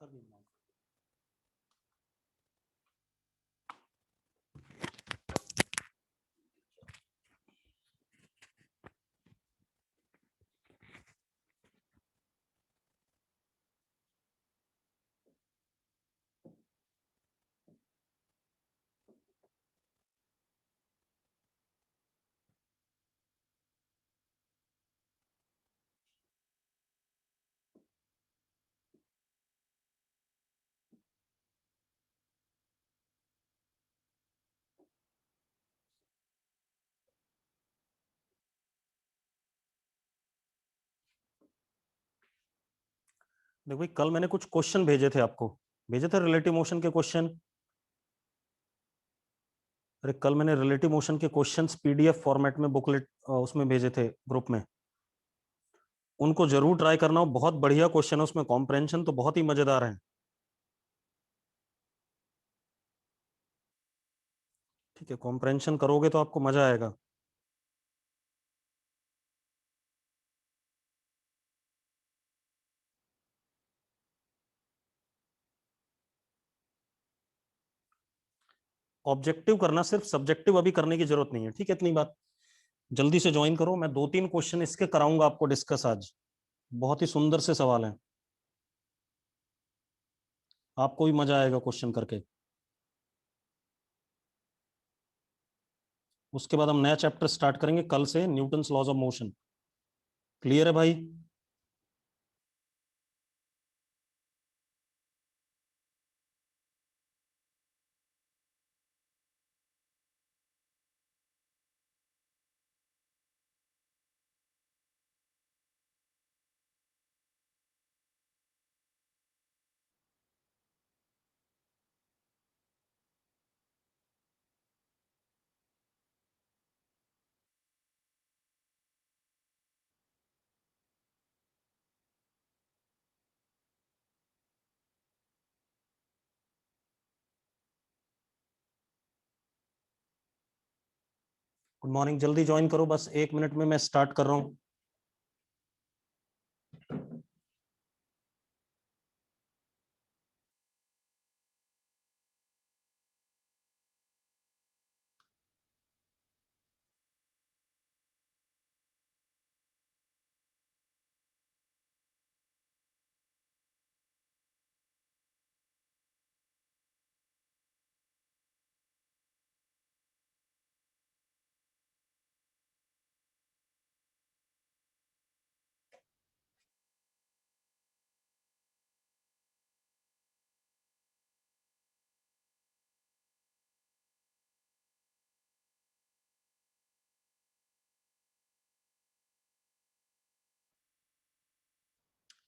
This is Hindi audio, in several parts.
कर दी ना। देखो भाई, कल मैंने कुछ क्वेश्चन भेजे थे आपको, भेजे थे रिलेटिव मोशन के क्वेश्चन। अरे कल मैंने रिलेटिव मोशन के क्वेश्चंस पीडीएफ फॉर्मेट में बुकलेट उसमें भेजे थे ग्रुप में। उनको जरूर ट्राई करना, बहुत बढ़िया क्वेश्चन है, उसमें कॉम्प्रेंशन तो बहुत ही मजेदार है। ठीक है, कॉम्प्रेंशन करोगे तो आपको मजा आएगा। ऑब्जेक्टिव करना, सिर्फ सब्जेक्टिव अभी करने की जरूरत नहीं है। ठीक है, इतनी बात। जल्दी से ज्वाइन करो, मैं 2-3 क्वेश्चन इसके कराऊंगा आपको डिस्कस आज। बहुत ही सुंदर से सवाल है, आपको भी मजा आएगा क्वेश्चन करके। उसके बाद हम नया चैप्टर स्टार्ट करेंगे कल से, Newton's laws of motion. Clear है भाई? गुड मॉर्निंग, जल्दी ज्वाइन करो, बस 1 मिनट में मैं स्टार्ट कर रहा हूँ।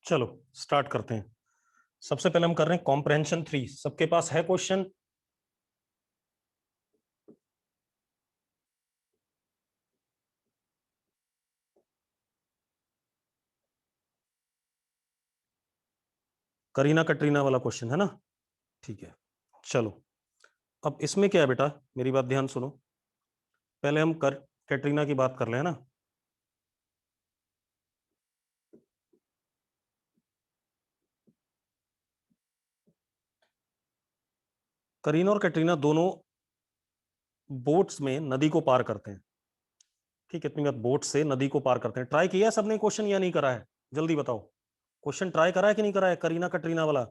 चलो स्टार्ट करते हैं। सबसे पहले हम कर रहे हैं कॉम्प्रहेंशन 3। सबके पास है क्वेश्चन? करीना कटरीना वाला क्वेश्चन है ना? ठीक है, चलो। अब इसमें क्या है बेटा, मेरी बात ध्यान सुनो। पहले हम कैटरीना की बात कर ले, है ना। करीना और कैटरीना दोनों बोट्स में नदी को पार करते हैं। ठीक है, इतनी बात, बोट से नदी को पार करते हैं। ट्राई किया है सबने क्वेश्चन या नहीं करा है? जल्दी बताओ, क्वेश्चन ट्राई करा है कि नहीं करा है, करीना कटरीना वाला?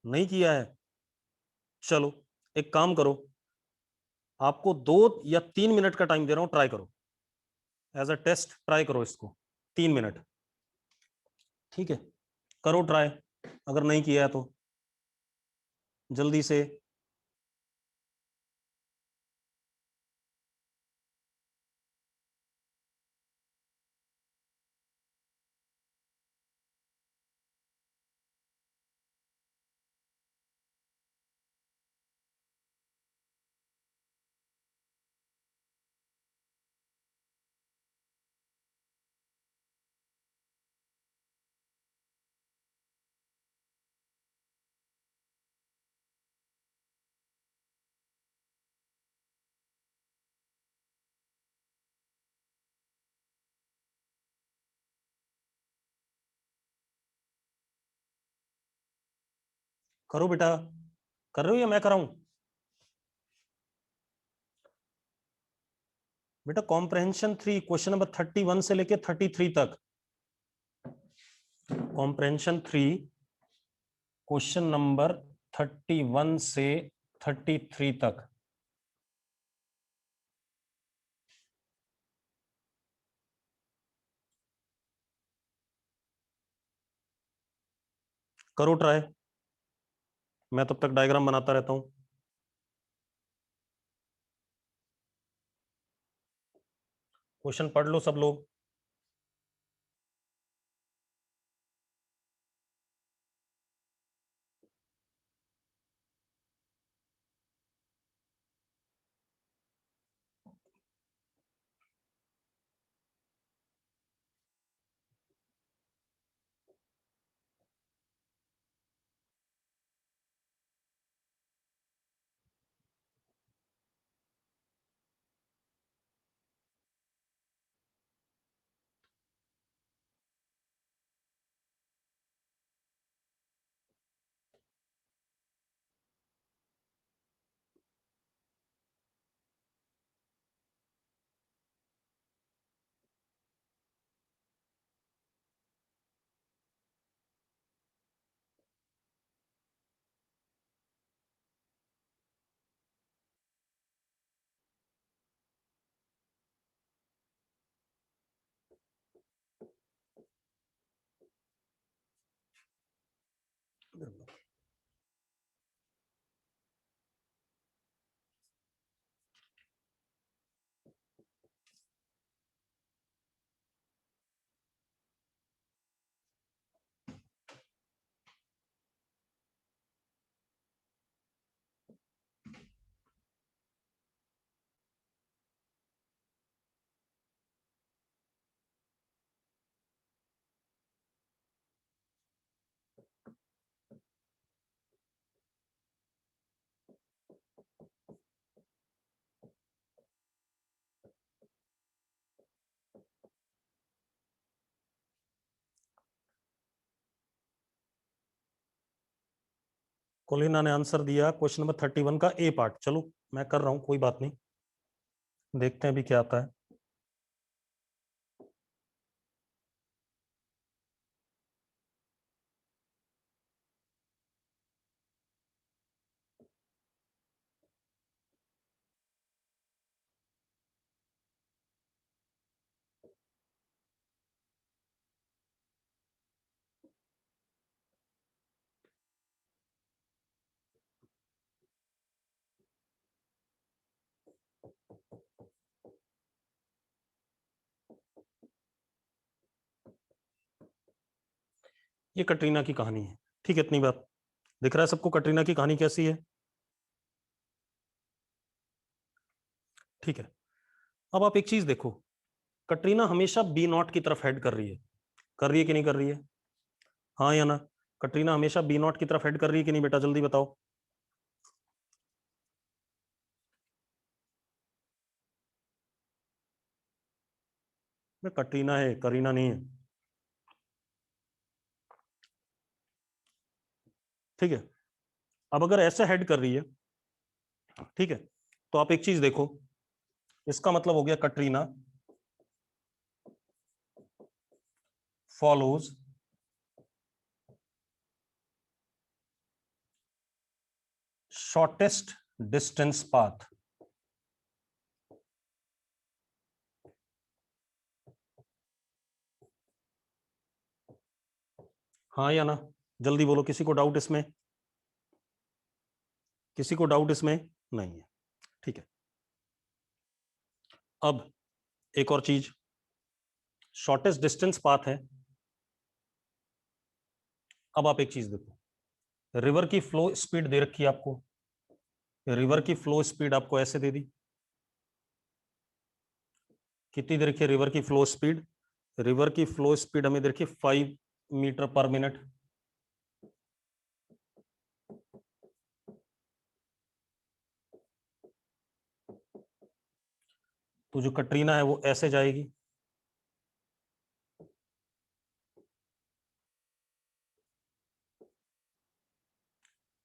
नहीं किया है? चलो, एक काम करो, आपको 2 या 3 मिनट का टाइम दे रहा हूं, ट्राई करो। एज अ टेस्ट ट्राई करो इसको, 3 मिनट। ठीक है, करो ट्राई, अगर नहीं किया है तो जल्दी से। करो बेटा, कर रहे हो या मैं कराऊं? बेटा कॉम्प्रहेंशन 3 क्वेश्चन नंबर 31 से लेके 33 तक, कॉम्प्रहेंशन 3 क्वेश्चन नंबर 31 से 33 तक। करो ट्राई, मैं तब तक डायग्राम बनाता रहता हूं। क्वेश्चन पढ़ लो सब लोग। कोलिना ने आंसर दिया क्वेश्चन नंबर 31 का ए पार्ट। चलो मैं कर रहा हूं, कोई बात नहीं, देखते हैं अभी क्या आता है। ये कटरीना की कहानी है, ठीक है, इतनी बात दिख रहा है सबको कटरीना की कहानी कैसी है? ठीक है। अब आप एक चीज देखो, कटरीना हमेशा बी नॉट की तरफ हेड कर रही है, कर रही है कि नहीं कर रही है? हाँ या ना? कटरीना हमेशा बी नॉट की तरफ हेड कर रही है कि नहीं बेटा, जल्दी बताओ। कटरीना है, करीना नहीं है, ठीक है। अब अगर ऐसे हेड कर रही है, ठीक है, तो आप एक चीज देखो, इसका मतलब हो गया Katrina follows shortest distance path. हाँ या ना? जल्दी बोलो, किसी को डाउट इसमें? किसी को डाउट इसमें नहीं है, ठीक है। अब एक और चीज, शॉर्टेस्ट डिस्टेंस पाथ है। अब आप एक चीज देखो, रिवर की फ्लो स्पीड दे रखी है आपको, रिवर की फ्लो स्पीड आपको ऐसे दे दी, कितनी दे रखी है रिवर की फ्लो स्पीड? रिवर की फ्लो स्पीड हमें दे रखी है 5 मीटर पर मिनट। तो जो कटरीना है वो ऐसे जाएगी,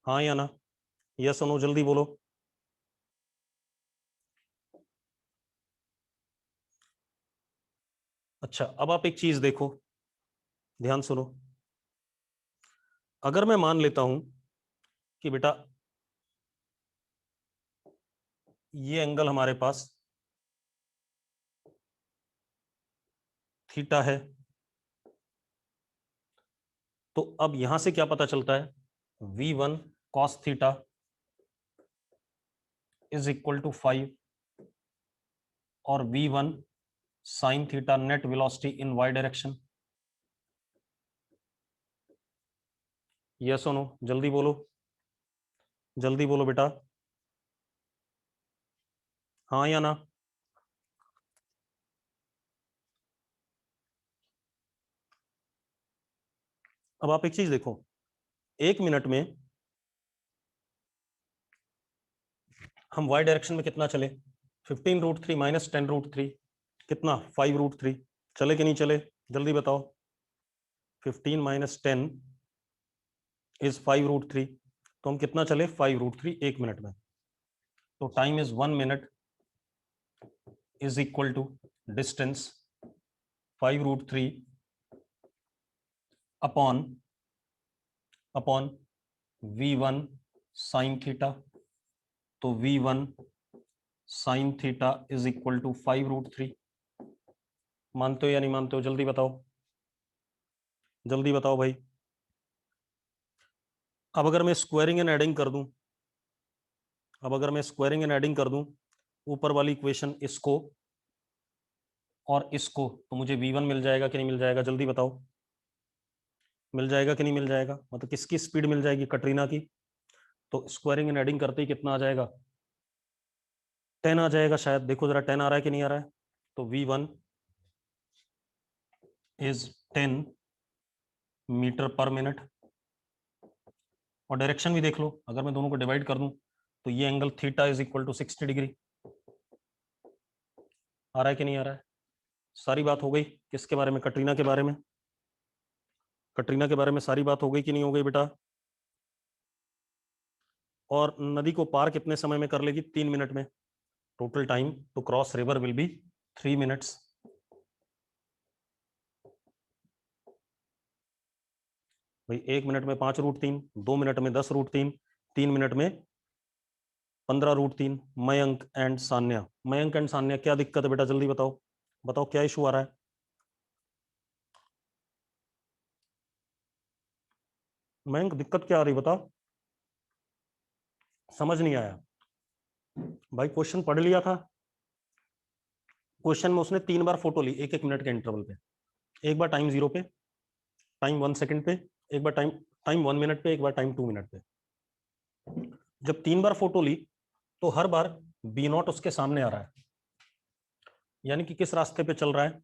हाँ या ना, यस और नो, जल्दी बोलो। अच्छा, अब आप एक चीज देखो, ध्यान सुनो। अगर मैं मान लेता हूं कि बेटा ये एंगल हमारे पास थीटा है, तो अब यहां से क्या पता चलता है, V1 cos theta is equal to 5 और V1 sine theta net velocity in Y direction. Yes और नो, जल्दी बोलो, जल्दी बोलो बेटा, हाँ या ना। अब आप एक चीज देखो, एक मिनट में हम वाई डायरेक्शन में कितना चले, 15√3 माइनस 10√3, कितना, 5√3, चले कि नहीं चले, जल्दी बताओ। 15 माइनस 10 इज 5√3, तो हम कितना चले, 5√3 एक मिनट में। तो time is 1 minute is equal to distance 5√3 upon upon V1 sine theta. तो V1 sine theta is equal to 5√3। मानते हो या नहीं मानते हो, जल्दी बताओ, जल्दी बताओ भाई। अब अगर मैं स्क्वायरिंग एंड एडिंग कर दूं, अब अगर मैं स्क्वायरिंग एंड एडिंग कर दूं ऊपर वाली इक्वेशन इसको और इसको, तो मुझे V1 मिल जाएगा कि नहीं मिल जाएगा, जल्दी बताओ, मिल जाएगा कि नहीं मिल जाएगा, मतलब किसकी स्पीड मिल जाएगी, कटरीना की। तो स्क्वायरिंग एंड एडिंग करते ही कितना आ जाएगा, 10 आ जाएगा शायद, देखो जरा 10 आ रहा है कि नहीं आ रहा है। तो V1 इज 10 मीटर पर मिनट। और डायरेक्शन भी देख लो, अगर मैं दोनों को डिवाइड कर दूं तो ये angle theta is equal to 60 degree. आ रहा है कि नहीं आ रहा है, सारी बात हो गई किसके बारे में, कटरीना के बारे में, कटरीना के बारे में सारी बात हो गई कि नहीं हो गई बेटा। और नदी को पार कितने समय में कर लेगी, 3 मिनट में। Total time to cross river will be 3 minutes. भाई 1 मिनट में 5√3, 2 मिनट में 10√3, 3 मिनट में 15√3। मयंक एंड सान्या, मयंक एंड सान्या क्या दिक्कत है बेटा, जल्दी बताओ, बताओ क्या इशू आ रहा है। मयंक दिक्कत क्या आ रही बता, समझ नहीं आया। भाई क्वेश्चन पढ़ लिया था, क्वेश्चन में उसने 3 बार फोटो ली 1-1 मिनट के इंटरवल पे, एक बार टाइम 0 पे, टाइम 1 सेकंड पे, एक बार टाइम टाइम 1 मिनट पे, एक बार टाइम 2 मिनट पे। जब 3 बार फोटो ली तो हर बार B0 उसके सामने आ रहा है, यानी कि किस रास्ते पे चल रहा है,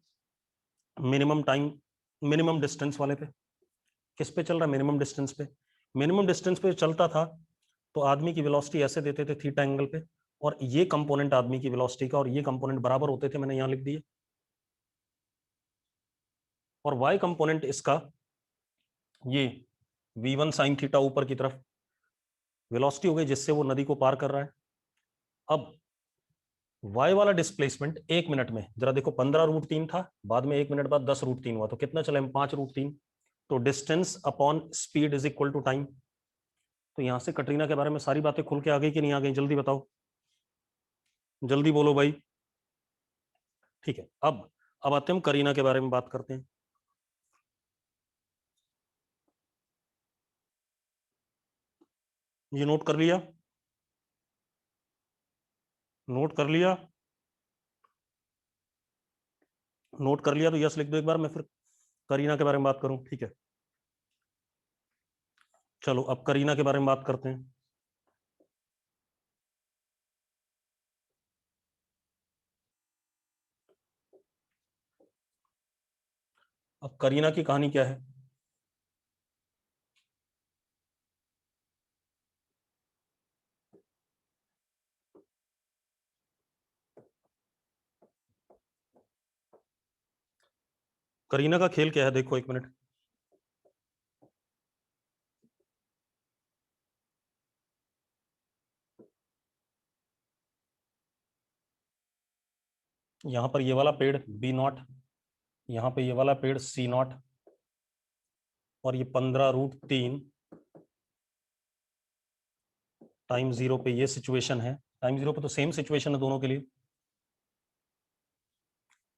मिनिमम टाइम, मिनिमम डिस्टेंस वाले पे। किस पे चल रहा है, मिनिमम डिस्टेंस पे। मिनिमम डिस्टेंस पे चलता था तो आदमी की वेलोसिटी ऐसे देते थे थीटा एंगल पे, और ये कंपोनेंट आदमी की वेलोसिटी का और ये कंपोनेंट बराबर होते थे, मैंने यहां लिख दिए। और वाई कंपोनेंट इसका ये V1 साइन थीटा ऊपर की तरफ वेलोसिटी हो गई जिससे वो नदी को पार कर रहा है। अब वाई वाला डिस्प्लेसमेंट 1 मिनट में, जरा देखो, 15√3 था, बाद में 1 मिनट बाद 10√3 हुआ, तो कितना चला, 5√3। तो distance upon speed is equal to time. तो यहां से कटरीना के बारे में सारी बातें खुल के आ गई कि नहीं आ गई, जल्दी बताओ, जल्दी बोलो भाई। ठीक है, अब आते हैं हम करीना के बारे में बात करते हैं। ये नोट कर लिया, नोट कर लिया, नोट कर लिया तो यस लिख दो एक बार, मैं फिर करीना के बारे में बात करूं, ठीक है। चलो अब करीना के बारे में बात करते हैं। अब करीना की कहानी क्या है, करीना का खेल क्या है, देखो एक मिनट। यहां पर ये वाला पेड़ B0, यहां पे ये वाला पेड़ C0, और ये 15√3 टाइम 0 पे ये सिचुएशन है। टाइम 0 पे तो सेम सिचुएशन है दोनों के लिए।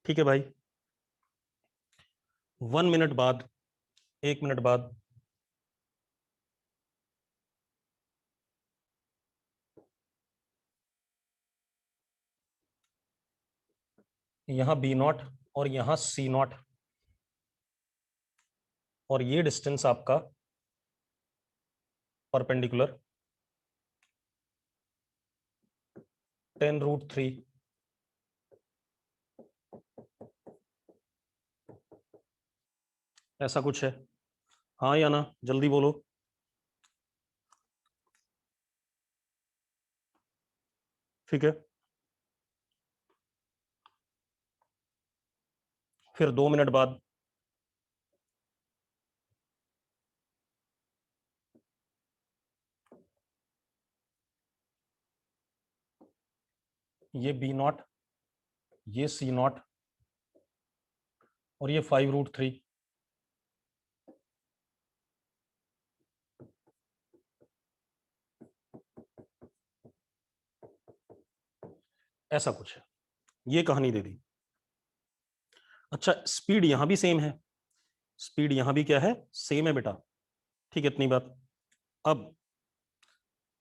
ठीक है भाई, 1 मिनट बाद, 1 मिनट बाद यहां B0 और यहां C0, और ये डिस्टेंस आपका परपेंडिकुलर 10√3। ऐसा कुछ है, हाँ या ना, जल्दी बोलो। ठीक है, फिर 2 मिनट बाद ये B0, ये C0, और ये 5√3। ऐसा कुछ है, ये कहानी दे दी। अच्छा, स्पीड यहां भी सेम है, स्पीड यहां भी क्या है, सेम है बेटा। ठीक है, इतनी बात। अब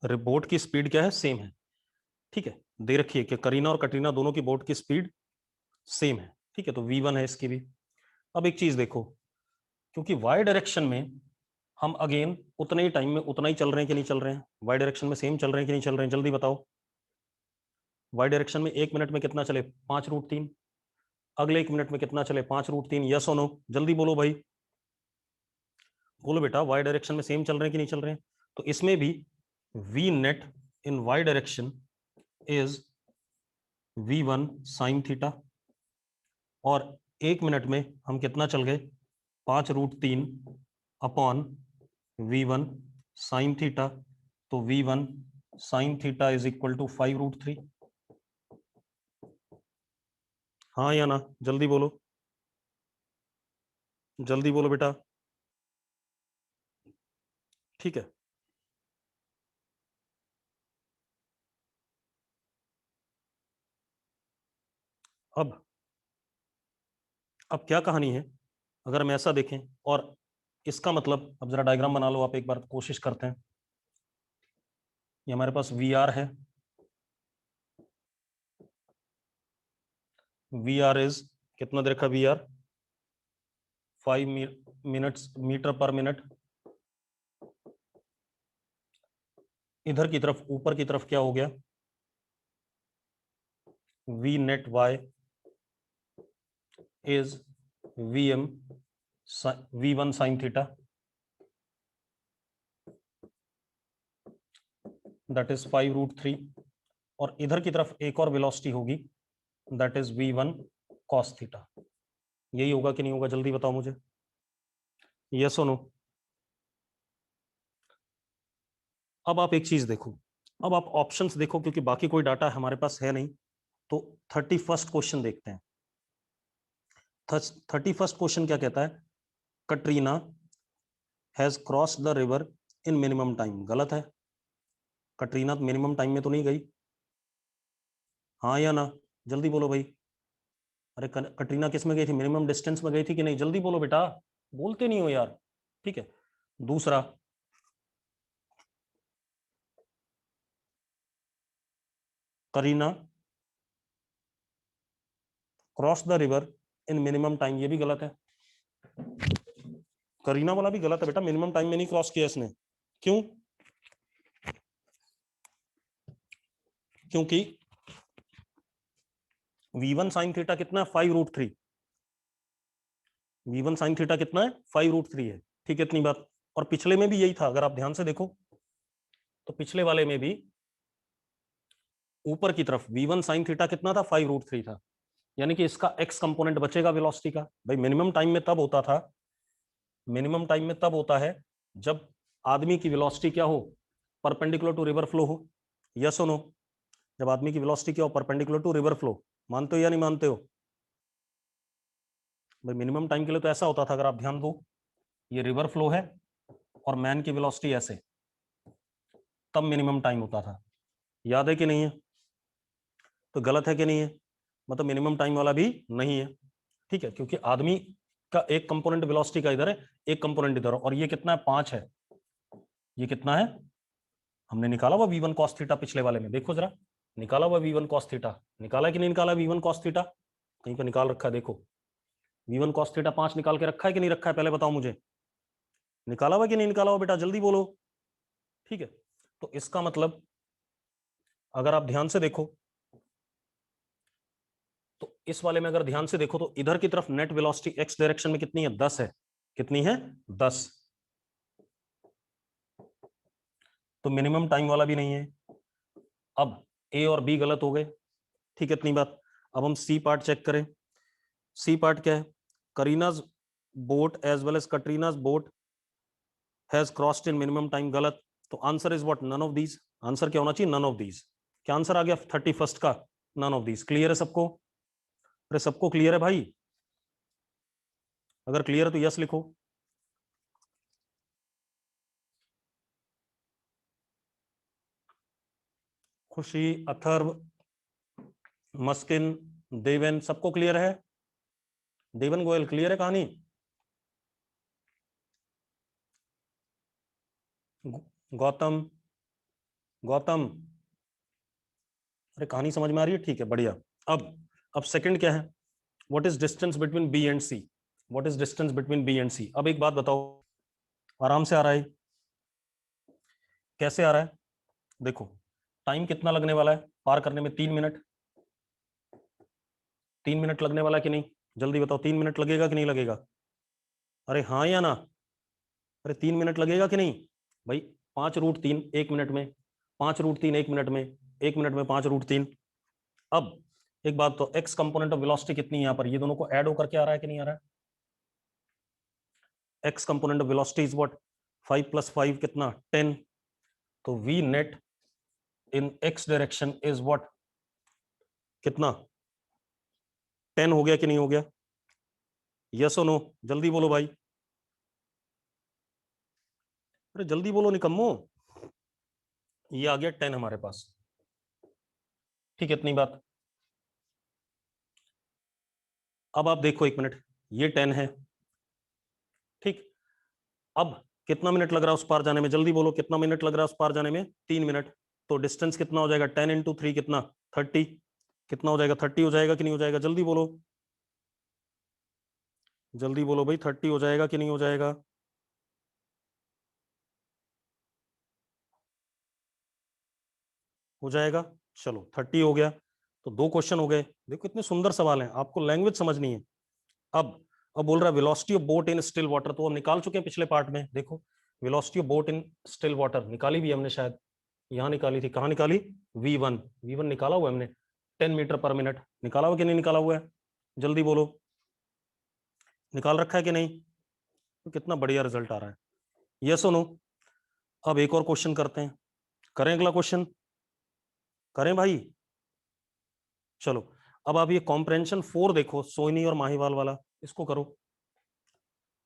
बोट की स्पीड क्या है, सेम है। ठीक है, दे रखी है कि करीना और कटरीना दोनों की बोट की स्पीड सेम है। ठीक है, तो V1 है इसकी भी। अब एक चीज देखो, क्योंकि वाई डायरेक्शन में हम अगेन उतने ही टाइम में उतना ही चल रहे हैं कि नहीं चल रहे हैं, वाई डायरेक्शन में सेम चल रहे हैं कि नहीं चल रहे हैं, जल्दी बताओ। वाई डायरेक्शन में 1 मिनट में कितना चले, 5√3। अगले 1 मिनट में कितना चले, 5√3। यस और नो, जल्दी बोलो भाई, बोलो बेटा, वाई डायरेक्शन में सेम चल रहे हैं कि नहीं चल रहे हैं। तो इसमें भी V net in Y direction is V1 sine theta, और 1 मिनट में हम कितना चल गए, 5√3 अपॉन V1 साइन थीटा। तो V1 sine theta is equal to 5√3। हाँ या ना, जल्दी बोलो, जल्दी बोलो बेटा। ठीक है, अब क्या कहानी है, अगर हम ऐसा देखें, और इसका मतलब, अब जरा डायग्राम बना लो आप, एक बार कोशिश करते हैं। ये हमारे पास VR है, VR इज कितना दे रखा, VR 5 मिनट्स मीटर पर मिनट। इधर की तरफ, ऊपर की तरफ क्या हो गया, V net Y is VM V1 sine theta, that is 5√3। और इधर की तरफ एक और वेलोसिटी होगी, that is V1 cos theta. यही होगा कि नहीं होगा, जल्दी बताओ मुझे, यस और नो। अब आप एक चीज देखो, अब आप ऑप्शंस देखो, क्योंकि बाकी कोई डाटा हमारे पास है नहीं। तो 31st क्वेश्चन देखते हैं। 31st क्वेश्चन क्या कहता है, Katrina has cross the river in minimum time. गलत है, कटरीना मिनिमम टाइम में तो नहीं गई, हाँ या ना, जल्दी बोलो भाई। अरे कटरीना किस में गई थी, मिनिमम डिस्टेंस में गई थी कि नहीं, जल्दी बोलो बेटा, बोलते नहीं हो यार। ठीक है, दूसरा, Kareena cross the river in minimum time, ये भी गलत है। करीना वाला भी गलत है बेटा, मिनिमम टाइम में नहीं क्रॉस किया इसने। क्यों, क्योंकि V1 साइन थीटा कितना है, 5√3। V1 साइन थीटा कितना है, 5√3 है। ठीक है, इतनी बात। और पिछले में भी यही था, अगर आप ध्यान से देखो, तो पिछले वाले में भी ऊपर की तरफ V1 साइन थीटा कितना था, 5√3 था। यानी कि इसका एक्स कंपोनेंट बचेगा वेलोसिटी का। भाई मिनिमम टाइम में तब होता था, मिनिमम टाइम में तब होता है जब आदमी की वेलोसिटी क्या हो, परपेंडिकुलर टू रिवर फ्लो हो। यस और नो, जब आदमी की वेलोसिटी क्या हो, परपेंडिकुलर टू रिवर फ्लो। मानते हो या नहीं मानते हो भाई? मिनिमम टाइम के लिए तो ऐसा होता था, अगर आप ध्यान दो, ये रिवर फ्लो है और मैन की वेलोसिटी ऐसे, तब मिनिमम टाइम होता था। याद है कि नहीं है? तो गलत है कि नहीं है? मतलब मिनिमम टाइम वाला भी नहीं है, ठीक है, क्योंकि आदमी का एक कंपोनेंट वेलोसिटी का इधर है, एक कंपोनेंट इधर है, और ये कितना है, 5 है। ये कितना है, हमने निकाला हुआ V1 cos थीटा पिछले वाले में, देखो जरा, निकाला हुआ V1 cos थीटा, निकाला कि नहीं निकाला V1 cos थीटा? कहीं पर निकाल रखा है, देखो, V1 cos थीटा 5 निकाल के रखा है कि नहीं रखा है, पहले बताओ मुझे। निकाला हुआ कि नहीं निकाला हुआ बेटा, जल्दी बोलो। ठीक है, तो इसका मतलब अगर आप ध्यान से देखो, तो इस वाले में अगर ध्यान से देखो, तो इधर की तरफ नेट वेलोसिटी एक्स डायरेक्शन में कितनी है, 10 है। कितनी है, 10। तो मिनिमम टाइम वाला भी नहीं है। अब ए और बी गलत हो गए, ठीक है, इतनी बात। अब हम सी पार्ट चेक करें। सी पार्ट क्या है, Kareena's boat as well as Katrina's boat has crossed in minimum time, गलत। तो answer is what, none of these. Answer क्या होना चाहिए, नन ऑफ दीज। क्या आंसर आ गया 31st का, नन ऑफ दीज। क्लियर है सबको? अरे सबको क्लियर है भाई? अगर क्लियर है तो यस लिखो। खुशी, अथर्व, मस्किन, देवन, सबको क्लियर है? देवन गोयल क्लियर है कहानी? गौतम, गौतम, अरे कहानी समझ में आ रही है? ठीक है, बढ़िया। अब सेकंड क्या है, what is distance between B and C? What is distance between B and C? अब एक बात बताओ, आराम से आ रहा है? कैसे आ रहा है? देखो, टाइम कितना लगने वाला है पार करने में, 3 मिनट। 3 मिनट लगने वाला है कि नहीं? जल्दी बताओ, 3 मिनट लगेगा कि नहीं लगेगा? अरे हाँ या ना? अरे 3 मिनट लगेगा कि नहीं भाई? 5√3 1 मिनट में, 5√3 1 मिनट में, 1 मिनट में 5√3। अब एक बात, तो एक्स कंपोनेंट ऑफ वेलोसिटी कितनी है यहाँ पर, ये दोनों को ऐड होकर के आ रहा है कि नहीं आ रहा है? X component of velocity is what, 5 + 5 कितना, 10। तो V net in x direction is what, कितना, 10 हो गया कि नहीं हो गया? यस और नो, जल्दी बोलो भाई। अरे जल्दी बोलो निकम्मो। ये आ गया 10 हमारे पास, ठीक है, इतनी बात। अब आप देखो 1 मिनट, ये 10 है, ठीक। अब कितना मिनट लग रहा है उस पार जाने में, जल्दी बोलो, कितना मिनट लग रहा है उस पार जाने में? 3 मिनट। तो डिस्टेंस कितना हो जाएगा, 10 × 3 कितना, 30। कितना हो जाएगा, 30 हो जाएगा कि नहीं हो जाएगा, जल्दी बोलो, जल्दी बोलो भाई, 30 हो जाएगा कि नहीं हो जाएगा? हो जाएगा। चलो 30 हो गया, तो 2 क्वेश्चन हो गए। देखो इतने सुंदर सवाल हैं, आपको लैंग्वेज समझनी है। अब अब बोल रहा है velocity of boat in still water, तो हम निकाल चुके हैं पिछले पार्ट में, देखो, velocity of boat in still water निकाली भी हमने शायद, यहाँ निकाली थी, कहाँ निकाली, V1, V1 निकाला हुआ हमने, 10 मीटर पर मिनट निकाला हुआ कि नहीं निकाला हुआ है? जल्दी बोलो, निकाल रखा है कि नहीं? तो कितना बढ़िया रिजल्ट आ रहा है, यस और नो? अब एक और क्वेश्चन करते हैं, करें अगला क्वेश्चन, करें भाई? चलो, अब आप ये कॉम्प्रेंशन 4 देखो, सोनी और माहीवाल वाला, इसको करो।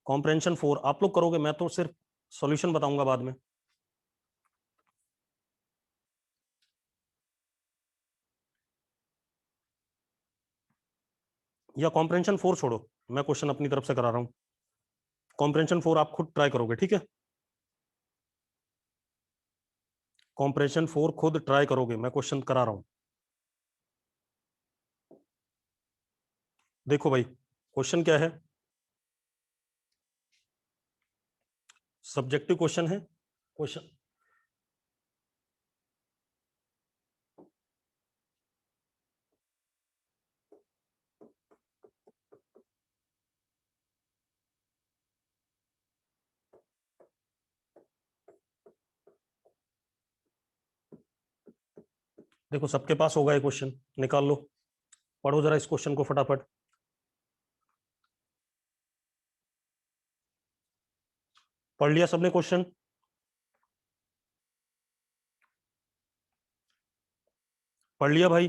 कॉम्प्रेंशन 4 आप लोग करोगे, मैं तो सिर्फ सॉल्यूशन बताऊंगा बाद में। या कॉम्प्रेंशन 4 छोड़ो, मैं क्वेश्चन अपनी तरफ से करा रहा हूं। कॉम्प्रेंशन 4 आप खुद ट्राई करोगे, ठीक है? कॉम्प्रेंशन 4 खुद ट्राई करोगे, मैं क्वेश्चन करा रहा हूं। देखो भाई, क्वेश्चन क्या है, सब्जेक्टिव क्वेश्चन है। क्वेश्चन, देखो सबके पास होगा ये क्वेश्चन, निकाल लो, पढ़ो जरा इस क्वेश्चन को फटाफट। पढ़ लिया सबने क्वेश्चन? पढ़ लिया भाई?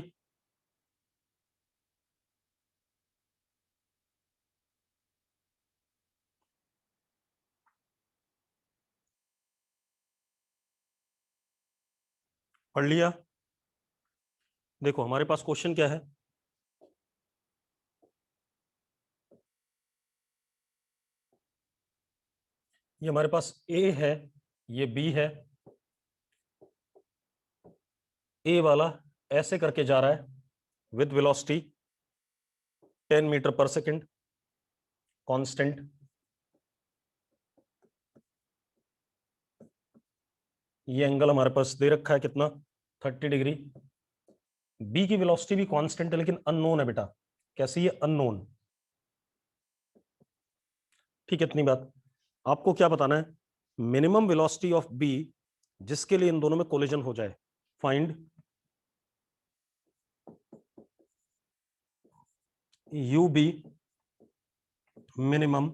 पढ़ लिया? देखो हमारे पास क्वेश्चन क्या है, ये हमारे पास ए है, ये बी है, ए वाला ऐसे करके जा रहा है विद वेलोसिटी 10 मीटर पर सेकंड कांस्टेंट, ये एंगल हमारे पास दे रखा है कितना, 30 डिग्री। बी की वेलोसिटी भी कांस्टेंट है लेकिन अननोन है बेटा। कैसी है? अननोन। ठीक है, इतनी बात। आपको क्या बताना है? मिनिमम वेलोसिटी ऑफ बी जिसके लिए इन दोनों में कोलिजन हो जाए। Find you B minimum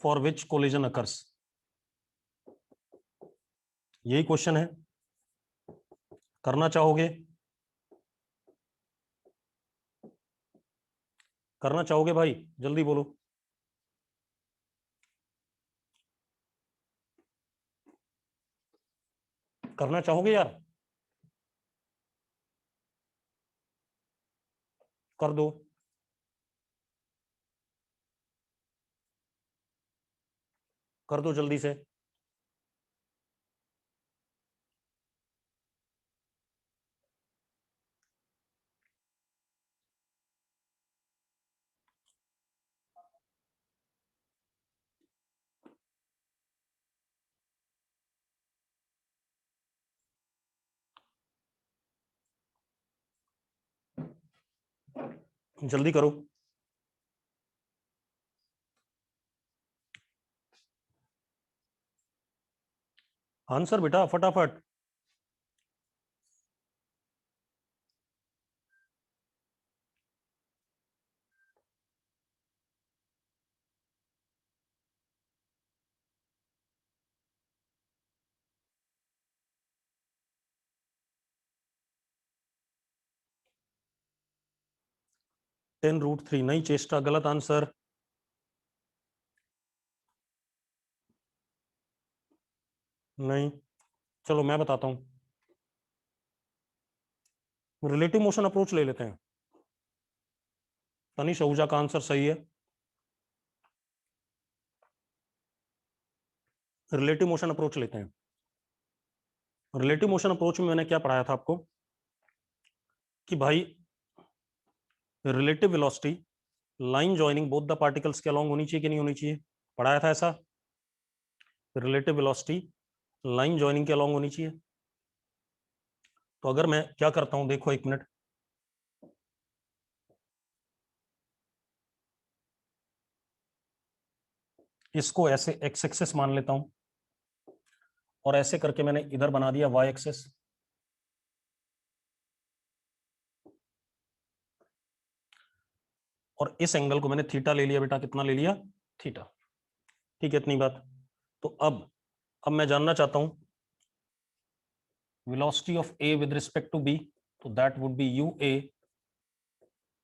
for which collision occurs. यही क्वेश्चन है, करना चाहोगे? करना चाहोगे भाई? जल्दी बोलो। करना चाहोगे यार? कर दो। कर दो जल्दी से। जल्दी करो। आंसर बेटा फटाफट। √3 नहीं, चेष्टा गलत आंसर। नहीं, चलो मैं बताता हूं, रिलेटिव मोशन अप्रोच ले लेते हैं। तनिष आहूजा का आंसर सही है। रिलेटिव मोशन अप्रोच लेते हैं। रिलेटिव मोशन अप्रोच में मैंने क्या पढ़ाया था आपको कि भाई relative velocity line joining both the particles के अलोंग होनी चाहिए कि नहीं होनी चाहिए? पढ़ाया था ऐसा। रिलेटिव वेलोसिटी लाइन जॉइनिंग के अलोंग होनी चाहिए। तो अगर मैं क्या करता हूं, देखो एक मिनट, इसको ऐसे एक्स एक्सेस मान लेता हूं और ऐसे करके मैंने इधर बना दिया वाई एक्सेस। और इस एंगल को मैंने थीटा ले लिया बेटा, कितना ले लिया? थीटा। ठीक है, इतनी बात। तो अब मैं जानना चाहता हूं velocity of a with respect to b, तो that would be ua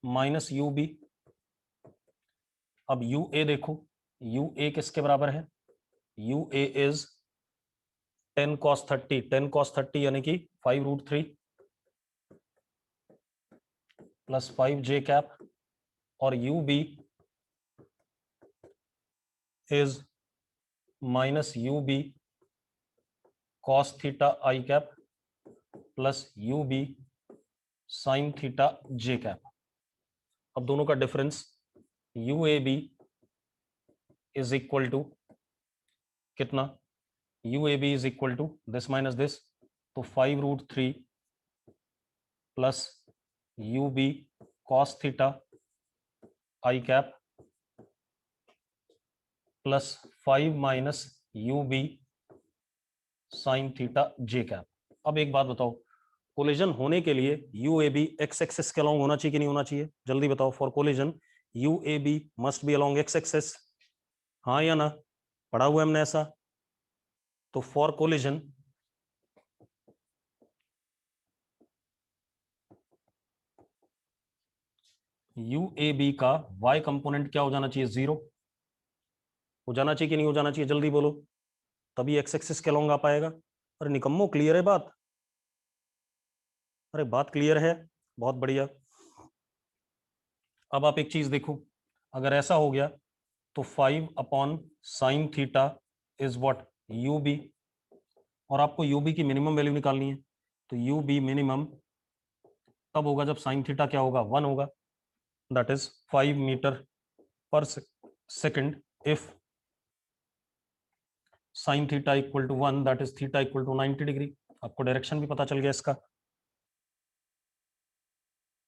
minus ub। अब ua देखो, ua किसके बराबर है? ua इज 10 cos 30, 10 cos 30 यानी कि 5√3 प्लस 5j कैप, और ub is minus ub cos theta i cap plus ub sin theta j cap. अब दोनों का difference UAB is equal to कितना? UAB इज इक्वल टू दिस माइनस दिस, तो 5√3 plus UB cos theta i cap plus 5 minus UB sin theta j cap. अब एक बात बताओ, कोलिजन होने के लिए UAB एक्स एक्सिस के अलोंग होना चाहिए कि नहीं होना चाहिए? जल्दी बताओ। For collision UAB must be along x axis, हाँ या ना? पढ़ा हुआ हमने ऐसा। तो फॉर कोलिजन UAB का y कंपोनेंट क्या हो जाना चाहिए, 0 हो जाना चाहिए कि नहीं हो जाना चाहिए, जल्दी बोलो, तभी एक्स एक्सिस के अलॉन्ग आ पाएगा। अरे निकम्मो, क्लियर है बात? अरे बात क्लियर है, बहुत बढ़िया। अब आप एक चीज देखो, अगर ऐसा हो गया तो 5/sin θ इज व्हाट, UB, और आपको UB की मिनिमम वैल्यू निकालनी है, तो UB मिनिमम तब होगा जब sin θ क्या होगा, 1 होगा, that is 5 metre per second if sin θ equal to 1, that is θ equal to 90 degree. आपको डायरेक्शन भी पता चल गया, इसका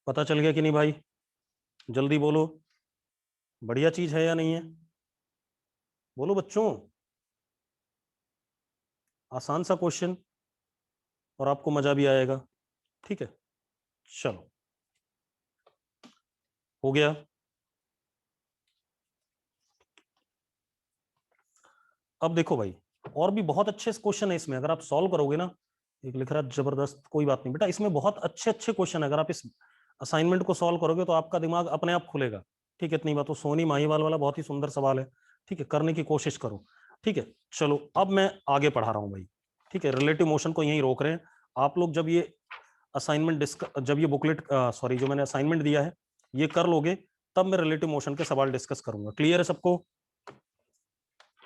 पता चल गया कि नहीं भाई, जल्दी बोलो, बढ़िया चीज है या नहीं है, बोलो बच्चों, आसान सा क्वेश्चन और आपको मजा भी आएगा। ठीक है, चलो हो गया। अब देखो भाई, और भी बहुत अच्छे क्वेश्चन है इसमें, अगर आप सॉल्व करोगे ना, एक लिख रहा है जबरदस्त, कोई बात नहीं बेटा, इसमें बहुत अच्छे अच्छे क्वेश्चन है, अगर आप इस असाइनमेंट को सॉल्व करोगे तो आपका दिमाग अपने आप खुलेगा। ठीक है, इतनी बात। तो सोनी माहीवाल वाला बहुत ही सुंदर सवाल है, ठीक है, करने की कोशिश करो। ठीक है, चलो अब मैं आगे पढ़ा रहा हूँ भाई। ठीक है, रिलेटिव मोशन को यहीं रोक रहे हैं आप लोग। जब ये असाइनमेंट जब ये बुकलेट, सॉरी, जो मैंने असाइनमेंट दिया है ये कर लोगे, तब मैं रिलेटिव मोशन के सवाल डिस्कस करूंगा। क्लियर है सबको?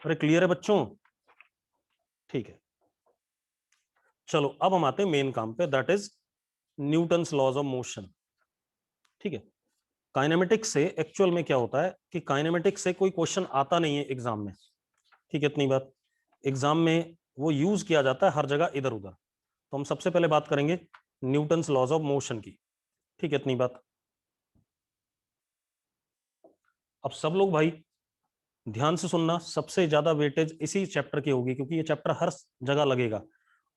अरे क्लियर है बच्चों? ठीक है, चलो अब हम आते हैं मेन काम पे, that is Newton's laws of motion. ठीक है, काइनेमेटिक्स से एक्चुअल में क्या होता है कि काइनेमेटिक्स से कोई क्वेश्चन आता नहीं है एग्जाम में। ठीक है, इतनी बात। एग्जाम में वो यूज किया जाता है हर जगह इधर उधर। तो हम सबसे पहले बात करेंगे न्यूटन्स लॉज ऑफ मोशन की। ठीक है, इतनी बात। अब सब लोग भाई ध्यान से सुनना, सबसे ज्यादा वेटेज इसी चैप्टर की होगी, क्योंकि ये चैप्टर हर जगह लगेगा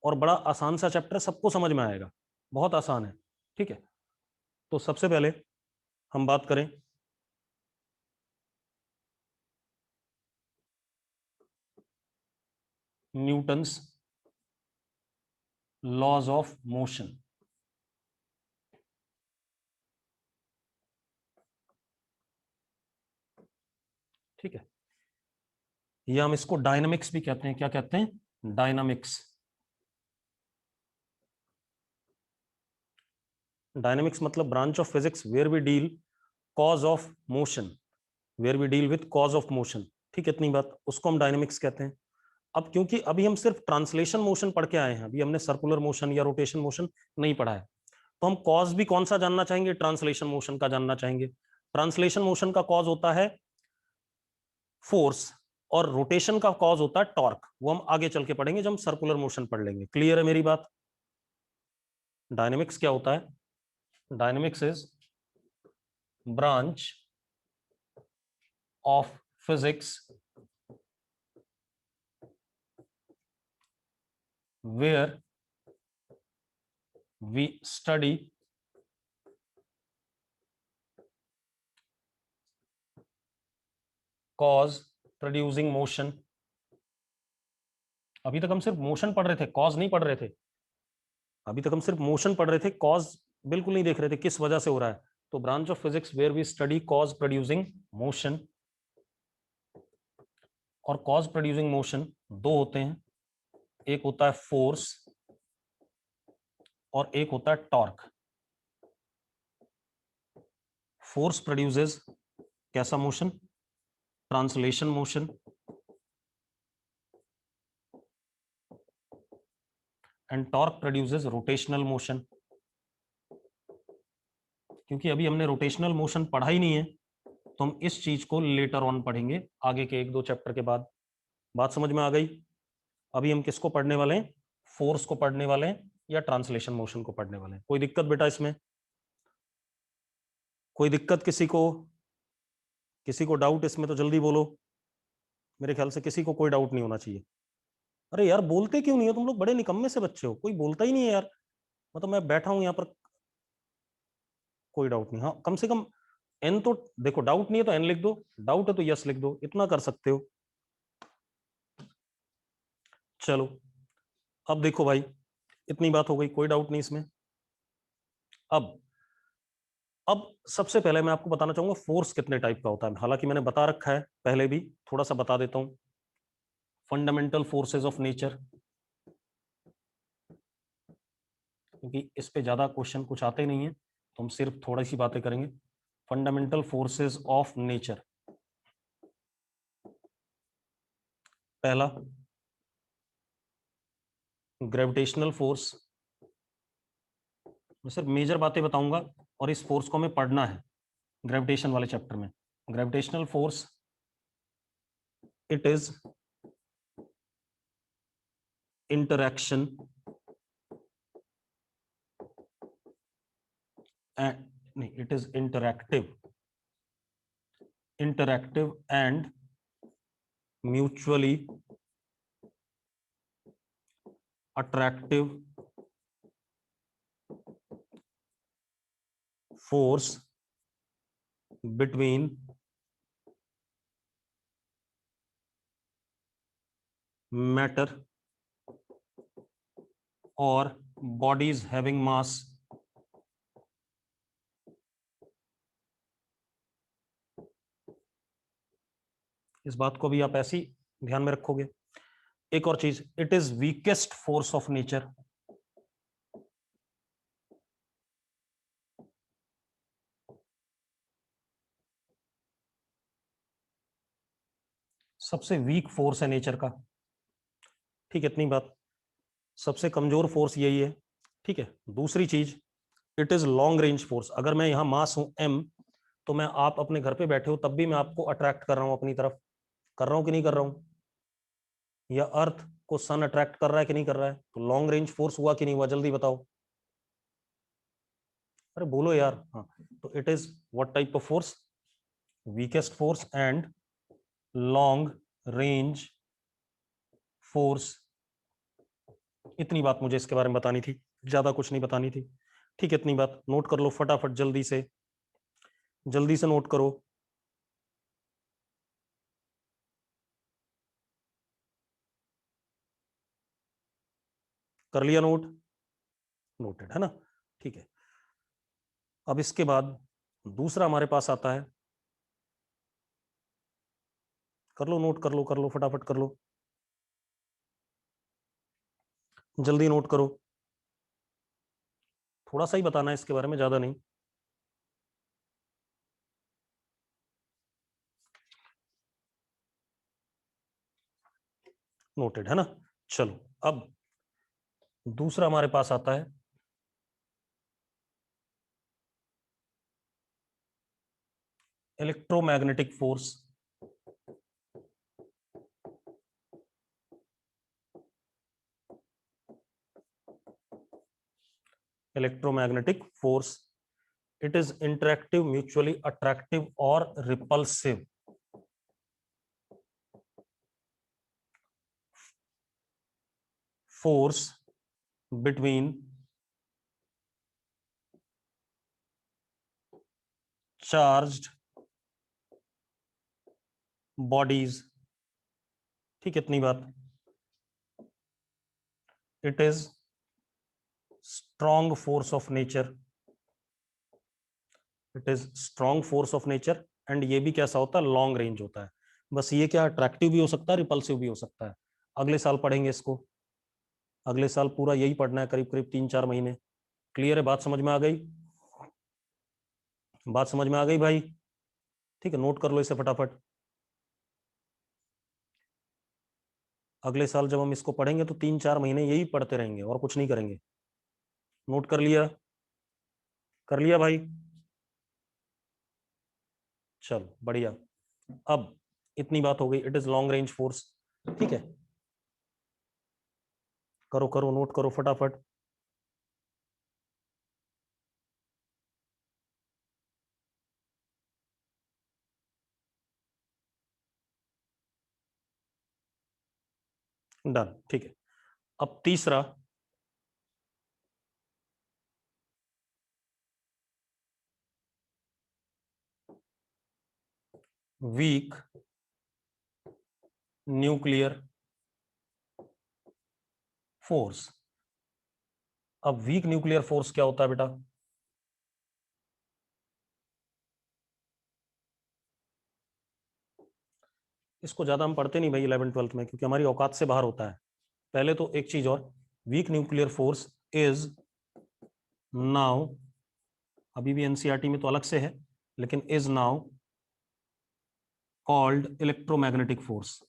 और बड़ा आसान सा चैप्टर, सबको समझ में आएगा, बहुत आसान है। ठीक है, तो सबसे पहले हम बात करें न्यूटन्स लॉज ऑफ मोशन। ठीक है, ये हम इसको डायनामिक्स भी कहते हैं, क्या कहते हैं, डायनामिक्स। डायनामिक्स मतलब branch of physics where we deal cause of motion, where we deal with cause of motion. ठीक है, इतनी बात, उसको हम डायनामिक्स कहते हैं। अब क्योंकि अभी हम सिर्फ ट्रांसलेशन मोशन पढ़ के आए हैं, अभी हमने सर्कुलर मोशन या रोटेशन मोशन नहीं पढ़ा है, तो हम कॉज भी कौन सा जानना चाहेंगे, ट्रांसलेशन मोशन का जानना चाहेंगे। ट्रांसलेशन मोशन का कॉज होता है फोर्स, और रोटेशन का कॉज होता है टॉर्क, वो हम आगे चल के पढ़ेंगे जब हम सर्कुलर मोशन पढ़ लेंगे। क्लियर है मेरी बात? डायनेमिक्स क्या होता है? Dynamics is branch of physics where we study cause producing motion। अभी तक हम सिर्फ मोशन पढ़ रहे थे, कॉज नहीं पढ़ रहे थे। अभी तक हम सिर्फ मोशन पढ़ रहे थे, कॉज बिल्कुल नहीं देख रहे थे किस वजह से हो रहा है। तो branch of physics where we study cause producing motion, और कॉज प्रोड्यूसिंग मोशन दो होते हैं, एक होता है फोर्स और एक होता है टॉर्क। फोर्स प्रोड्यूसेस कैसा motion, translation motion, and torque produces rotational motion. क्योंकि अभी हमने रोटेशनल मोशन पढ़ा ही नहीं है, तो हम इस चीज को लेटर ऑन पढ़ेंगे आगे के एक दो चैप्टर के बाद। बात समझ में आ गई? अभी हम किसको पढ़ने वाले हैं, फोर्स को पढ़ने वाले हैं या ट्रांसलेशन मोशन को पढ़ने वाले हैं? कोई दिक्कत बेटा इसमें? कोई दिक्कत किसी को? किसी को डाउट इसमें तो जल्दी बोलो, मेरे ख्याल से किसी को कोई डाउट नहीं होना चाहिए। अरे यार बोलते क्यों नहीं हो तुम लोग, बड़े निकम्मे से बच्चे हो, कोई बोलता ही नहीं है यार। मतलब मैं बैठा हूं यहाँ पर, कोई डाउट नहीं, हाँ कम से कम एन तो देखो, डाउट नहीं है तो एन लिख दो, डाउट है तो यस लिख दो, इतना कर सकते हो। चलो अब देखो भाई, इतनी बात हो गई, कोई डाउट नहीं इसमें। अब अब सबसे पहले मैं आपको बताना चाहूंगा फोर्स कितने टाइप का होता है, हालांकि मैंने बता रखा है पहले भी, थोड़ा सा बता देता हूं। फंडामेंटल फोर्सेस ऑफ नेचर, क्योंकि इस पे ज्यादा क्वेश्चन कुछ आते नहीं है तो हम सिर्फ थोड़ी सी बातें करेंगे। फंडामेंटल फोर्सेस ऑफ नेचर, पहला ग्रेविटेशनल फोर्स। मैं सिर्फ मेजर बातें बताऊंगा और इस फोर्स को हमें पढ़ना है ग्रेविटेशन वाले चैप्टर में। Gravitational force, it is interaction नहीं, it is interactive and mutually attractive force between matter और बॉडीज हैविंग मास। इस बात को भी आप ऐसे ही ध्यान में रखोगे। एक और चीज, it is weakest force of nature. सबसे वीक फोर्स है नेचर का, ठीक है, इतनी बात। सबसे कमजोर फोर्स यही है, ठीक है। दूसरी चीज, it is long range force. अगर मैं यहां मास हूं m, तो मैं, आप अपने घर पे बैठे हो तब भी मैं आपको अट्रैक्ट कर रहा हूं अपनी तरफ, कर रहा हूं कि नहीं कर रहा हूं? या अर्थ को सन अट्रैक्ट कर रहा है कि नहीं कर रहा है? तो लॉन्ग रेंज फोर्स हुआ कि नहीं हुआ, जल्दी बताओ। अरे बोलो यार। हाँ, तो it is what type of force? Weakest force and long range force. इतनी बात मुझे इसके बारे में बतानी थी, ज्यादा कुछ नहीं बतानी थी, ठीक है। इतनी बात नोट कर लो फटाफट, जल्दी से, जल्दी से नोट करो। कर लिया नोट? नोटेड है ना, ठीक है। अब इसके बाद दूसरा हमारे पास आता है, कर लो नोट, कर लो, कर लो फटाफट कर लो, जल्दी नोट करो। थोड़ा सा ही बताना है इसके बारे में, ज्यादा नहीं। नोटेड है ना। चलो, अब दूसरा हमारे पास आता है electromagnetic force. Electromagnetic force, it is interactive, mutually attractive और repulsive force between charged bodies, ठीक है, इतनी बात। It is strong force of nature, it is strong force of nature, and ये भी कैसा होता है? लॉन्ग रेंज होता है। बस ये क्या, अट्रैक्टिव भी हो सकता है, रिपल्सिव भी हो सकता है। अगले साल पढ़ेंगे इसको, अगले साल पूरा यही पढ़ना है, करीब करीब 3-4 महीने। क्लियर है? बात समझ में आ गई? बात समझ में आ गई भाई? ठीक है, नोट कर लो इसे फटाफट। अगले साल जब हम इसको पढ़ेंगे तो 3-4 महीने यही पढ़ते रहेंगे और कुछ नहीं करेंगे। नोट कर लिया? कर लिया भाई? चलो बढ़िया। अब इतनी बात हो गई, it is long range force, ठीक है। करो करो, नोट करो फटाफट। डन, ठीक है। अब तीसरा, वीक न्यूक्लियर फोर्स। अब वीक न्यूक्लियर फोर्स क्या होता है बेटा? इसको ज्यादा हम पढ़ते नहीं भाई 11th-12th में, क्योंकि हमारी औकात से बाहर होता है। पहले तो एक चीज और, weak nuclear force is now, अभी भी एनसीईआरटी में तो अलग से है, लेकिन is now called electromagnetic force.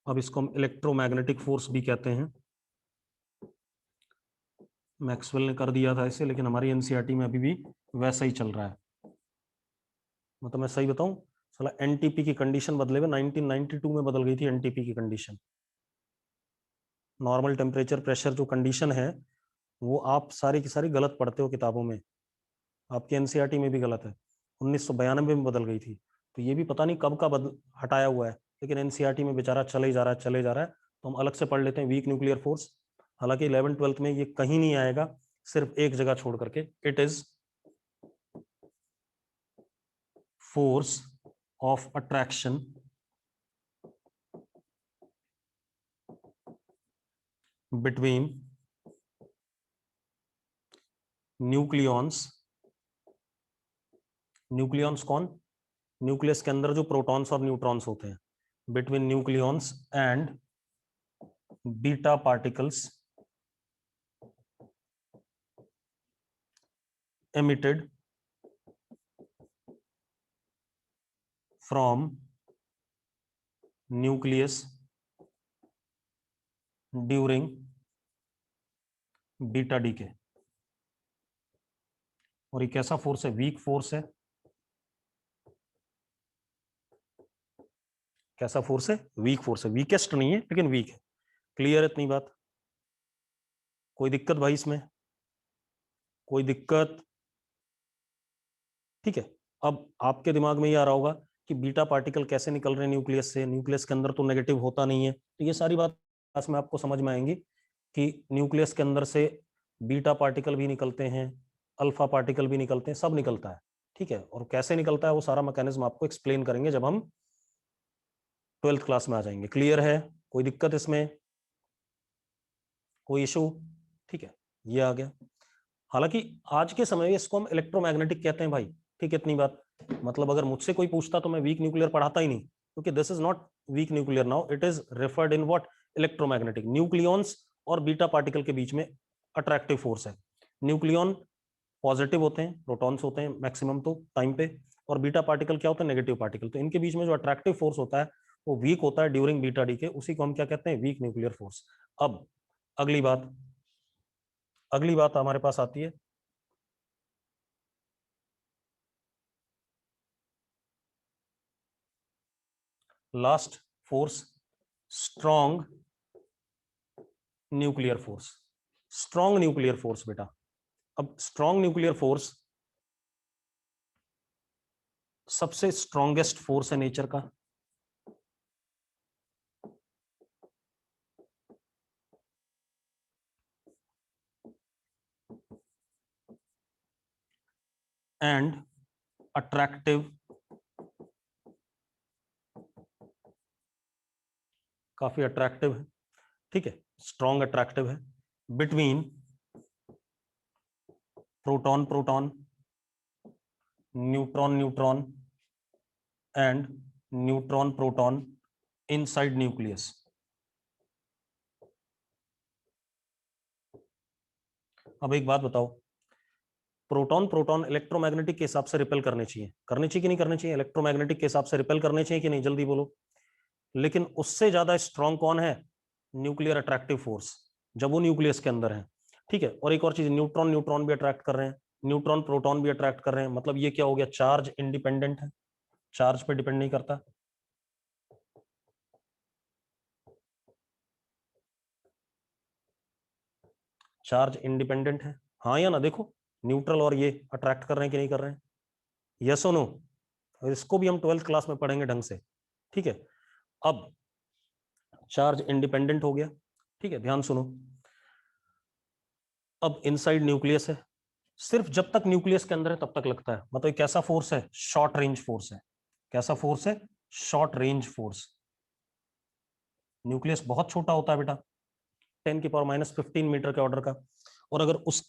अब इसको हम इलेक्ट्रोमैग्नेटिक फोर्स भी कहते हैं। मैक्सवेल ने कर दिया था इसे, लेकिन हमारी एनसीईआरटी में अभी भी वैसा ही चल रहा है। मतलब मैं सही बताऊं, साला एनटीपी की कंडीशन बदले हुए 1992 में बदल गई थी एनटीपी की कंडीशन। नॉर्मल टेम्परेचर प्रेशर जो कंडीशन है वो आप सारी की सारी गलत पढ़ते हो किताबों में, आपकी एनसीईआरटी में भी गलत है। 1992 में बदल गई थी, तो ये भी पता नहीं कब का बदल हटाया हुआ है, लेकिन एनसीईआरटी में बेचारा चले ही जा रहा है, चले जा रहा है। तो हम अलग से पढ़ लेते हैं वीक न्यूक्लियर फोर्स। हालांकि 11th-12th में ये कहीं नहीं आएगा, सिर्फ एक जगह छोड़ करके, it is force of attraction between nucleons. Nucleons कौन? न्यूक्लियस के अंदर जो प्रोटॉन्स और न्यूट्रॉन्स होते हैं, between nucleons and beta particles emitted from nucleus during beta decay. और ये कैसा फोर्स है? वीक फोर्स है। कैसा फोर्स है? वीक फोर्स है। वीकेस्ट नहीं है, लेकिन वीक है। क्लियर है इतनी बात? कोई दिक्कत भाई इसमें? कोई दिक्कत? ठीक है। अब आपके दिमाग में ये आ रहा होगा कि बीटा पार्टिकल कैसे निकल रहे हैं न्यूक्लियस से, न्यूक्लियस के अंदर तो नेगेटिव होता नहीं है। तो ये सारी बात क्लास में आपको समझ में आएंगी कि न्यूक्लियस के अंदर से बीटा पार्टिकल भी निकलते हैं, अल्फा पार्टिकल भी निकलते हैं, सब निकलता है। ठीक है। और कैसे निकलता है वो सारा मैकेनिज्म आपको एक्सप्लेन करेंगे जब हम 12th क्लास में आ जाएंगे। क्लियर है? कोई दिक्कत इसमें? कोई इशू? ठीक है, ये आ गया। हालांकि आज के समय में इसको हम इलेक्ट्रोमैग्नेटिक कहते हैं भाई। ठीक है, इतनी बात। मतलब अगर मुझसे कोई पूछता तो मैं वीक न्यूक्लियर पढ़ाता ही नहीं, क्योंकि this is not weak nuclear now, it is referred in what? Electromagnetic. Nucleons और बीटा पार्टिकल के बीच में अट्रैक्टिव फोर्स है। न्यूक्लियॉन पॉजिटिव होते हैं, प्रोटॉन्स होते हैं मैक्सिमम तो टाइम पे, और बीटा पार्टिकल क्या होता है? Negative particle. तो इनके बीच में जो अट्रैक्टिव फोर्स होता है वो वीक होता है ड्यूरिंग बीटा डी के, उसी को हम क्या कहते हैं? Weak nuclear force. अब अगली बात, अगली बात हमारे पास आती है last force, strong nuclear force. Strong nuclear force बेटा। अब स्ट्रॉन्ग न्यूक्लियर फोर्स सबसे स्ट्रॉन्गेस्ट फोर्स है नेचर का। एंड अट्रैक्टिव, काफी अट्रैक्टिव है। ठीक है, स्ट्रॉन्ग अट्रैक्टिव है between proton proton, neutron neutron and neutron proton inside nucleus. अब एक बात बताओ, प्रोटॉन प्रोटॉन इलेक्ट्रोमैग्नेटिक के हिसाब से रिपेल करने चाहिए, करने चाहिए कि नहीं करने चाहिए? इलेक्ट्रोमैग्नेटिक के हिसाब से रिपेल करने चाहिए कि नहीं? जल्दी बोलो। लेकिन उससे ज्यादा स्ट्रॉन्ग कौन है? न्यूक्लियर अट्रैक्टिव फोर्स, जब वो न्यूक्लियस के अंदर है। ठीक है। और एक और चीज, न्यूट्रॉन न्यूट्रॉन भी अट्रैक्ट कर रहे हैं, न्यूट्रॉन प्रोटॉन भी अट्रैक्ट कर रहे हैं। मतलब ये क्या हो गया? चार्ज इंडिपेंडेंट है, चार्ज पे डिपेंड नहीं करता। चार्ज इंडिपेंडेंट है, हाँ या ना? देखो, न्यूट्रल और ये अट्रैक्ट कर रहे हैं कि नहीं कर रहे हैं? यस और नो? इसको भी हम 12th क्लास में पढ़ेंगे ढंग से। ठीक है। अब चार्ज इंडिपेंडेंट हो गया। ठीक है, ध्यान सुनो। अब इनसाइड न्यूक्लियस है, सिर्फ जब तक न्यूक्लियस के अंदर है तब तक लगता है। मतलब कैसा फोर्स है? शॉर्ट रेंज फोर्स है। कैसा फोर्स है? Short range force. न्यूक्लियस बहुत छोटा होता है बेटा, 10⁻⁻15 मीटर के ऑर्डर का। और अगर उस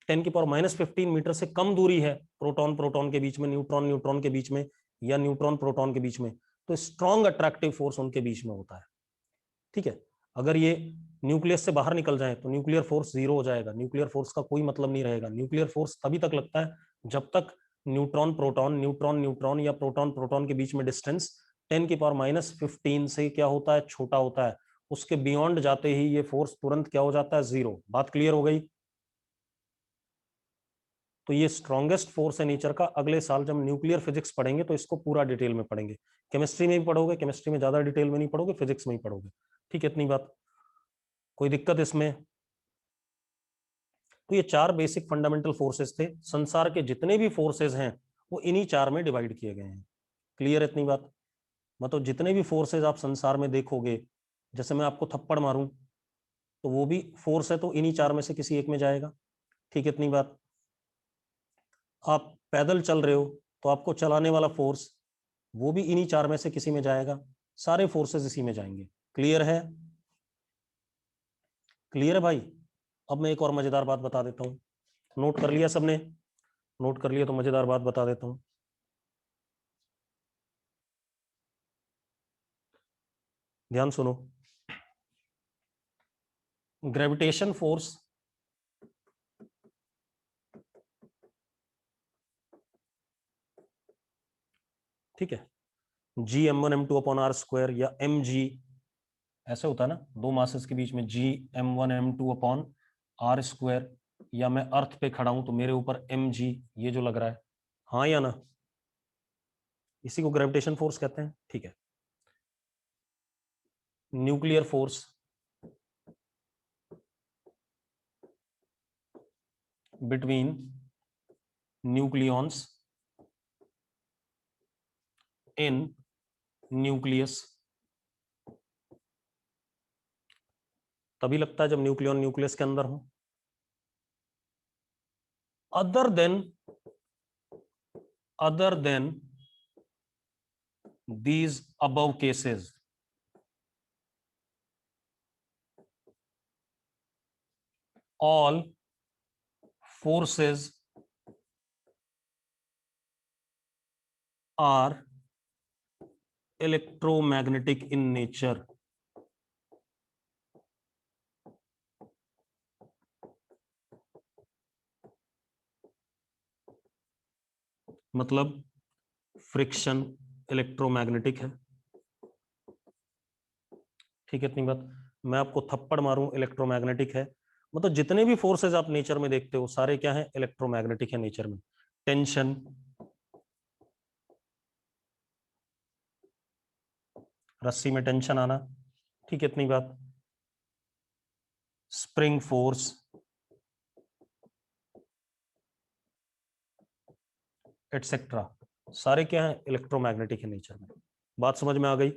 10⁻⁻15 मीटर से कम दूरी है प्रोटॉन प्रोटॉन के बीच में, न्यूट्रॉन न्यूट्रॉन के बीच में, या न्यूट्रॉन प्रोटॉन के बीच में, तो स्ट्रॉन्ग अट्रैक्टिव फोर्स उनके बीच में होता है। ठीक है, अगर ये न्यूक्लियस से बाहर निकल जाए तो न्यूक्लियर फोर्स जीरो हो जाएगा, न्यूक्लियर फोर्स का कोई मतलब नहीं रहेगा। न्यूक्लियर फोर्स तभी तक लगता है जब तक न्यूट्रॉन प्रोटॉन, न्यूट्रॉन न्यूट्रॉन या प्रोटॉन प्रोटॉन के बीच में डिस्टेंस 10⁻⁻15 से क्या होता है, छोटा होता है। उसके बियॉन्ड जाते ही ये फोर्स तुरंत क्या हो जाता है, जीरो। बात क्लियर हो गई? तो ये स्ट्रॉन्गेस्ट फोर्स है नेचर का। अगले साल जब न्यूक्लियर फिजिक्स पढ़ेंगे तो इसको पूरा डिटेल में पढ़ेंगे। केमिस्ट्री में भी पढ़ोगे, केमिस्ट्री में ज्यादा डिटेल में नहीं पढ़ोगे, फिजिक्स में ही पढ़ोगे। ठीक है, इतनी बात। कोई दिक्कत इसमें? तो ये चार बेसिक फंडामेंटल फोर्सेस थे। संसार के जितने भी फोर्सेस हैं वो इन्हीं चार में डिवाइड किए गए हैं। क्लियर है इतनी बात? मतलब जितने भी फोर्सेस आप संसार में देखोगे, जैसे मैं आपको थप्पड़ मारूं तो वो भी फोर्स है, तो इन्हीं चार में से किसी एक में जाएगा। ठीक है, इतनी बात। आप पैदल चल रहे हो तो आपको चलाने वाला फोर्स वो भी इन्हीं चार में से किसी में जाएगा। सारे फोर्सेस इसी में जाएंगे। क्लियर है? क्लियर है भाई? अब मैं एक और मजेदार बात बता देता हूं। नोट कर लिया सबने? नोट कर लिया तो मजेदार बात बता देता हूं। ध्यान सुनो। ग्रेविटेशन फोर्स ठीक है, G m1m2/r² या mg, ऐसे होता है ना, दो मासेस के बीच में G m1m2/r², या मैं अर्थ पे खड़ा हूं तो मेरे ऊपर mg, ये जो लग रहा है, हाँ या ना? इसी को ग्रेविटेशन फोर्स कहते हैं। ठीक है, न्यूक्लियर फोर्स बिटवीन न्यूक्लियॉन्स इन न्यूक्लियस तभी लगता है जब न्यूक्लियॉन न्यूक्लियस के अंदर हो। Other than these above cases, all forces are electromagnetic in nature. मतलब फ्रिक्शन इलेक्ट्रोमैग्नेटिक है। ठीक है, इतनी बात। मैं आपको थप्पड़ मारूं इलेक्ट्रोमैग्नेटिक है। मतलब जितने भी फोर्सेस आप नेचर में देखते हो सारे क्या है, इलेक्ट्रोमैग्नेटिक है नेचर में। टेंशन, रस्सी में टेंशन आना, ठीक है, इतनी बात। स्प्रिंग फोर्स, एटसेट्रा, सारे क्या है, इलेक्ट्रोमैग्नेटिक है नेचर में। बात समझ में आ गई?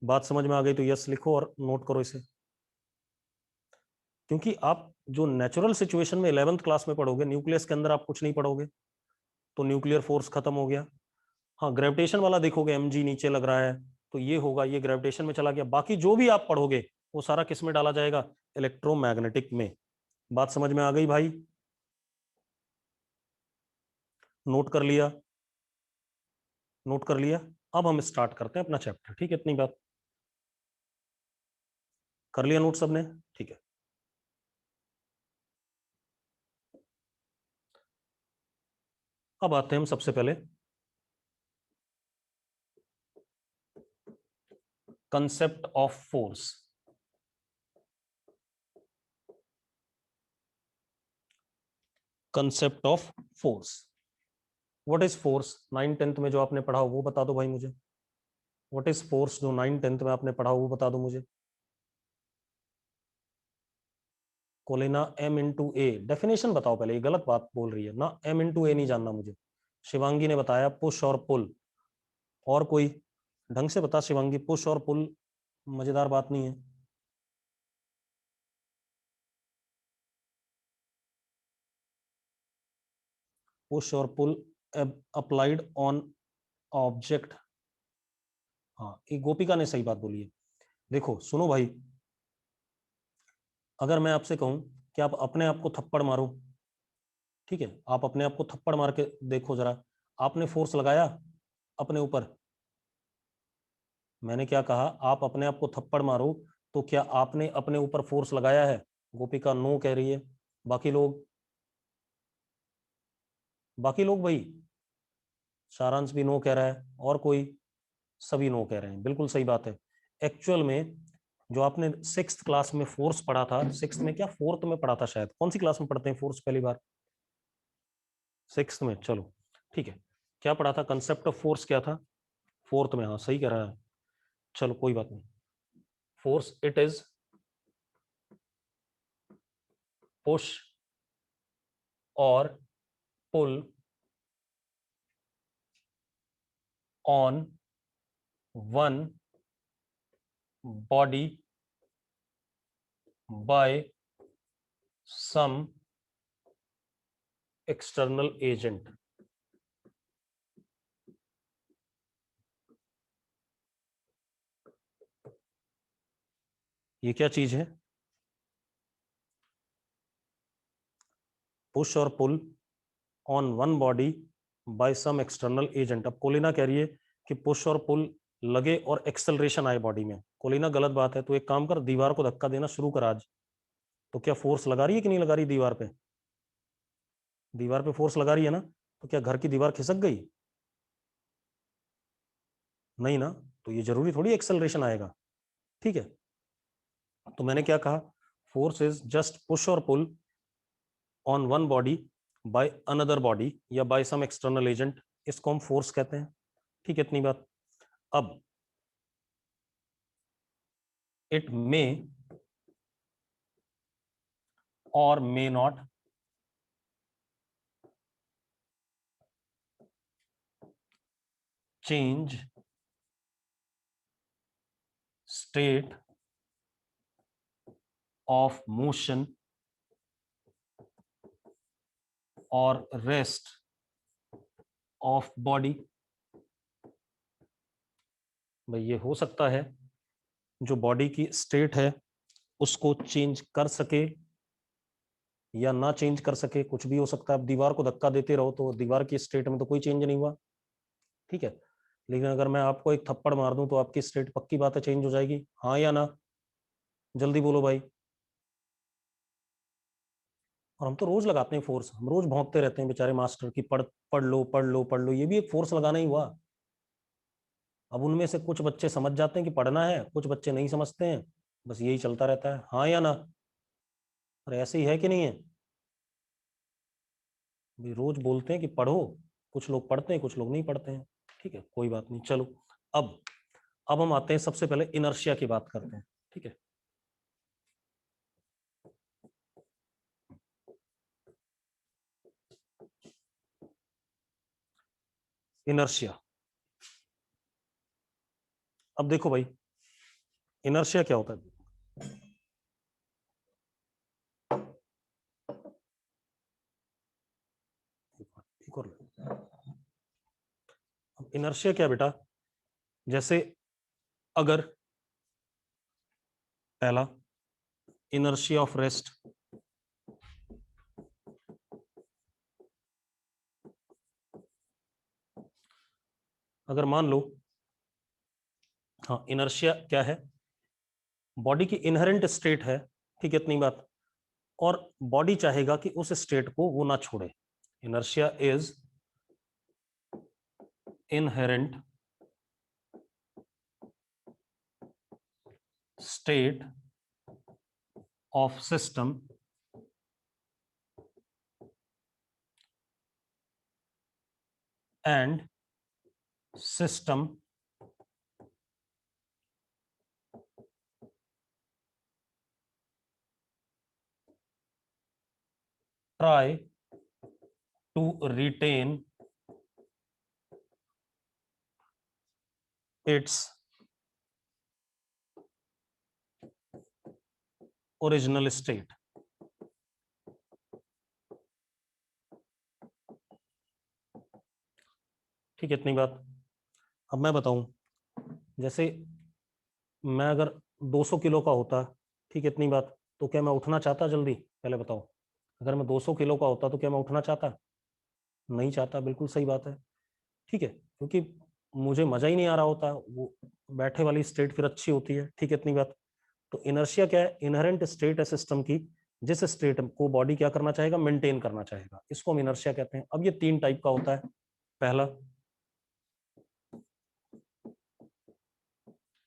बात समझ में आ गई तो यस लिखो और नोट करो इसे। क्योंकि आप जो नेचुरल सिचुएशन में 11th क्लास में पढ़ोगे, न्यूक्लियस के अंदर आप कुछ नहीं पढ़ोगे, तो न्यूक्लियर फोर्स खत्म हो गया। हाँ, ग्रेविटेशन वाला देखोगे, mg नीचे लग रहा है तो ये होगा, ये ग्रेविटेशन में चला गया। बाकी जो भी आप पढ़ोगे वो सारा किस में डाला जाएगा, इलेक्ट्रोमैग्नेटिक में। बात समझ में आ गई भाई? नोट कर लिया? नोट कर लिया? अब हम स्टार्ट करते हैं अपना चैप्टर। ठीक है, इतनी बात। कर लिया नोट सबने? ठीक है। अब आते हैं हम सबसे पहले concept of force. Concept of force, what is force? 9th-10th में जो आपने पढ़ा हो वो बता दो भाई मुझे। व्हाट इज फोर्स जो 9th-10th में आपने पढ़ा हो वो बता दो मुझे। कोलेना m×a, डेफिनेशन बताओ पहले, ये गलत बात बोल रही है ना, m×a नहीं जानना मुझे। शिवांगी ने बताया पुश और पुल, और कोई ढंग से बता शिवांगी, पुश और पुल मजेदार बात नहीं है। पुश और पुल अप्लाइड ऑन ऑब्जेक्ट। हाँ, एक गोपिका ने सही बात बोली है। देखो सुनो भाई, अगर मैं आपसे कहूं कि आप अपने आप को थप्पड़ मारो, ठीक है, आप अपने आप को थप्पड़ मार के देखो जरा, आपने फोर्स लगाया अपने ऊपर, मैंने क्या कहा, आप अपने आप को थप्पड़ मारो, तो क्या आपने अपने ऊपर फोर्स लगाया है? गोपिका नो कह रही है। बाकी लोग, बाकी लोग भाई, सारांश भी नो कह रहा है, और कोई? सभी नो कह रहे हैं, बिल्कुल सही बात है। एक्चुअल में जो आपने सिक्स्थ क्लास में फोर्स पढ़ा था, सिक्स्थ में क्या फोर्थ में पढ़ा था शायद, कौन सी क्लास में पढ़ते हैं फोर्स पहली बार? सिक्स्थ में, चलो ठीक है। क्या पढ़ा था, कंसेप्ट ऑफ फोर्स क्या था? फोर्थ में, हाँ सही कह रहा है। चलो कोई बात नहीं। फोर्स इट इज पुश और pull on one body by some external agent. ये क्या चीज है? पुश और pull on one body by some external agent. अब कोलिना कह रही है कि पुश और पुल लगे और एक्सेलरेशन आए बॉडी में। कोलिना गलत बात है, तो एक काम कर, दीवार को धक्का देना शुरू कर आज। तो क्या फोर्स लगा रही है कि नहीं लगा रही दीवार पे? दीवार पे फोर्स लगा रही है ना? तो क्या घर की दीवार खिसक गई? नहीं ना। तो ये जरूरी थोड़ी एक्सेलरेशन आएगा। ठीक है, तो मैंने क्या कहा, फोर्स इज जस्ट पुश और pull on one body by another body या बाय सम एक्सटर्नल एजेंट, इसको हम फोर्स कहते हैं। ठीक है, इतनी बात। अब इट मे और may not change state of motion or rest of body। भाई ये हो सकता है जो बॉडी की स्टेट है उसको चेंज कर सके या ना चेंज कर सके, कुछ भी हो सकता है। अब दीवार को धक्का देते रहो तो दीवार की स्टेट में तो कोई चेंज नहीं हुआ, ठीक है। लेकिन अगर मैं आपको एक थप्पड़ मार दूं तो आपकी स्टेट पक्की बात है चेंज हो जाएगी, हाँ या ना? जल्दी बोलो भाई। और हम तो रोज लगाते हैं फोर्स, हम रोज भौंकते रहते हैं बेचारे मास्टर की, पढ़ पढ़ लो पढ़ लो पढ़ लो, ये भी एक फोर्स लगाना ही हुआ। अब उनमें से कुछ बच्चे समझ जाते हैं कि पढ़ना है, कुछ बच्चे नहीं समझते हैं, बस यही चलता रहता है, हाँ या ना? और ऐसे ही है कि नहीं है? भी रोज बोलते हैं कि पढ़ो, कुछ लोग पढ़ते हैं कुछ लोग नहीं पढ़ते हैं। ठीक है, कोई बात नहीं, चलो। अब अब हम आते हैं, सबसे पहले इनर्शिया की बात करते हैं, ठीक है। इनर्शिया, अब देखो भाई, इनर्शिया क्या होता है? एक और इनर्शिया क्या बेटा, जैसे अगर पहला इनर्शिया ऑफ रेस्ट, अगर मान लो, हाँ इनर्शिया क्या है, बॉडी की इनहेरेंट स्टेट है, ठीक है, इतनी बात। और बॉडी चाहेगा कि उस स्टेट को वो ना छोड़े। Inertia is inherent state of system and system try to retain its original state. ठीक है, इतनी बात। अब मैं बताऊं, जैसे मैं अगर 200 किलो का होता, ठीक है, इतनी बात, तो क्या मैं उठना चाहता जल्दी? पहले बताओ, अगर मैं 200 किलो का होता तो क्या मैं उठना चाहता? नहीं चाहता, बिल्कुल सही बात है। ठीक है, क्योंकि मुझे मजा ही नहीं आ रहा होता, वो बैठे वाली स्टेट फिर अच्छी होती है, ठीक है इतनी बात। तो इनर्शिया क्या है? इनहेरेंट स्टेट है सिस्टम की, जिस स्टेट को बॉडी क्या करना चाहेगा? मेंटेन करना चाहेगा, इसको हम इनर्शिया कहते हैं। अब ये 3 टाइप का होता है। पहला,